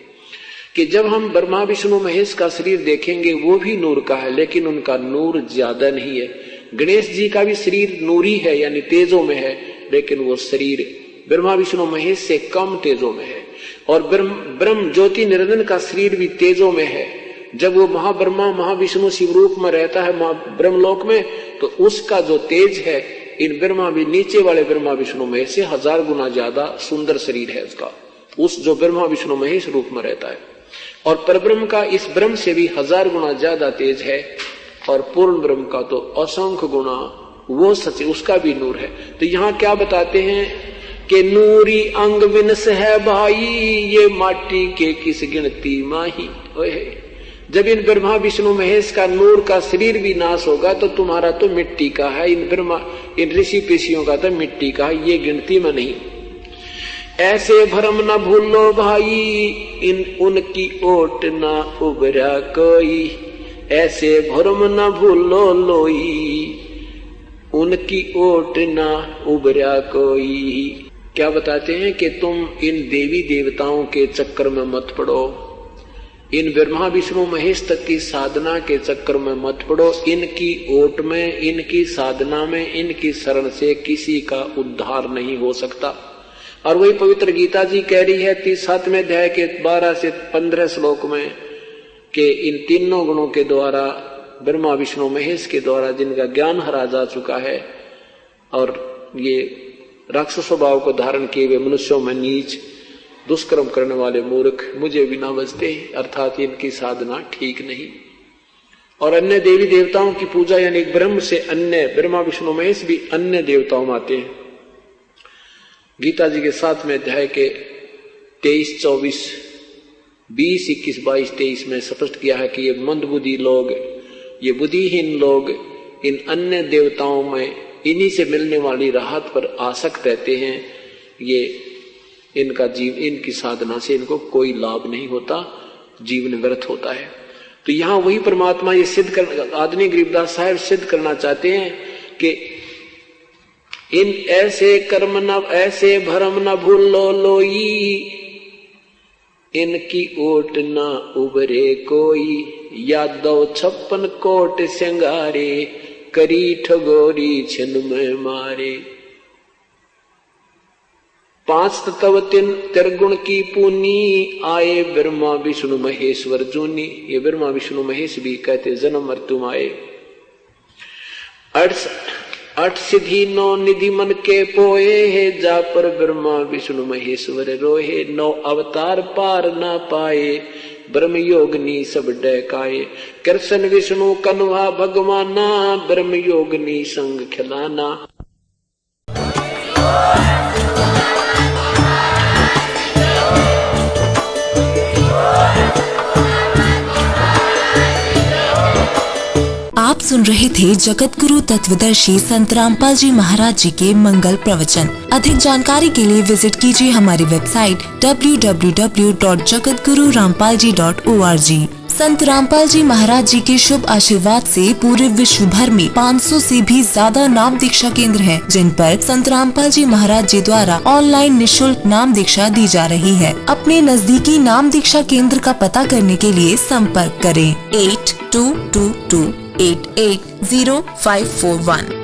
कि जब हम ब्रह्मा विष्णु महेश का शरीर देखेंगे वो भी नूर का है, लेकिन उनका नूर ज्यादा नहीं है। गणेश जी का भी शरीर नूरी है, यानी तेजों में है, लेकिन वो शरीर ब्रह्मा विष्णु महेश से कम तेजों में है। और ब्रह्म ज्योति निरंजन का शरीर भी तेजों में है। जब वो महाब्रह्मा महाविष्णु शिव रूप में रहता है ब्रह्मलोक में, तो उसका जो तेज है इन ब्रह्मा भी नीचे वाले ब्रह्मा विष्णु महेश से 1000 गुना ज्यादा सुंदर शरीर है उसका, उस जो ब्रह्मा विष्णु महेश रूप में रहता है। और परब्रह्म का इस ब्रह्म से भी 1000 गुना ज्यादा तेज है, और पूर्ण ब्रह्म का तो असंख्य गुना वो सच, उसका भी नूर है। तो यहाँ क्या बताते हैं कि नूरी अंग विनस है भाई, ये माटी के किस गिनती माही। जब इन ब्रह्मा विष्णु महेश का नूर का शरीर भी नाश होगा तो तुम्हारा तो मिट्टी का है, इन ऋषि पेशियों का तो मिट्टी का है, ये गिनती में नहीं। ऐसे भरम न भूलो भाई, इन उनकी ओट न उबरा कोई, ऐसे भरम न भूलो लोई, उनकी ओट न उबरा कोई। क्या बताते हैं कि तुम इन देवी देवताओं के चक्कर में मत पड़ो, इन ब्रह्मा विष्णु महेश तक की साधना के चक्कर में मत पड़ो। इनकी ओट में, इनकी साधना में, इनकी शरण से किसी का उद्धार नहीं हो सकता। और वही पवित्र गीता जी कह रही है 37वें अध्याय के 12 से 15 श्लोक में कि इन तीनों गुणों के द्वारा, ब्रह्मा विष्णु महेश के द्वारा जिनका ज्ञान हरा जा चुका है और ये राक्षस स्वभाव को धारण किए हुए मनुष्यों में नीच दुष्कर्म करने वाले मूर्ख मुझे बिना बजते, अर्थात इनकी साधना ठीक नहीं। और अन्य देवी देवताओं की पूजा, यानी ब्रह्म से अन्य ब्रह्मा विष्णु महेश भी अन्य देवताओं में आते हैं। गीता जी के 7वें अध्याय के 23, 24, 20, 21, 22, 23 में स्पष्ट किया है कि ये मंदबुद्धि लोग, ये बुद्धिहीन लोग इन अन्य देवताओं में इन्हीं से मिलने वाली राहत पर आसक्त रहते हैं। ये इनका इनकी साधना से इनको कोई लाभ नहीं होता, जीवन व्यर्थ होता है। तो यहाँ वही परमात्मा ये सिद्ध कर, आदरणीय गरीबदास साहब सिद्ध करना चाहते हैं कि इन ऐसे कर्म न ऐसे भरम न भूलो लोई, इनकी ओट न उबरे कोई, यादव 56 कोट सिंगारे, करी ठगोरी छिन में मारे। 5 तत्व 3 त्रिगुण की पूनी, आए ब्रह्मा विष्णु महेश्वर जूनी। ये ब्रह्मा विष्णु महेश भी कहते जन्म मृत्यु आए। 8 सिद्धि 9 निधि मन के पोए है, जा पर ब्रह्मा विष्णु महेश्वर रोहे। 9 अवतार पार ना पाए, ब्रह्म योगनी सब डकाए। कृष्ण विष्णु कन्वा भगवाना, ब्रह्म योगनी संग खिलाना। आप सुन रहे थे जगत गुरु तत्वदर्शी संत रामपाल जी महाराज जी के मंगल प्रवचन। अधिक जानकारी के लिए विजिट कीजिए हमारी वेबसाइट www.jagatgururampalji.org। संत रामपाल जी महाराज जी के शुभ आशीर्वाद से पूरे विश्व भर में 500 से भी ज्यादा नाम दीक्षा केंद्र हैं, जिन पर संत रामपाल जी महाराज जी द्वारा ऑनलाइन निशुल्क नाम दीक्षा दी जा रही है। अपने नजदीकी नाम दीक्षा केंद्र का पता करने के लिए संपर्क करें 8222880541।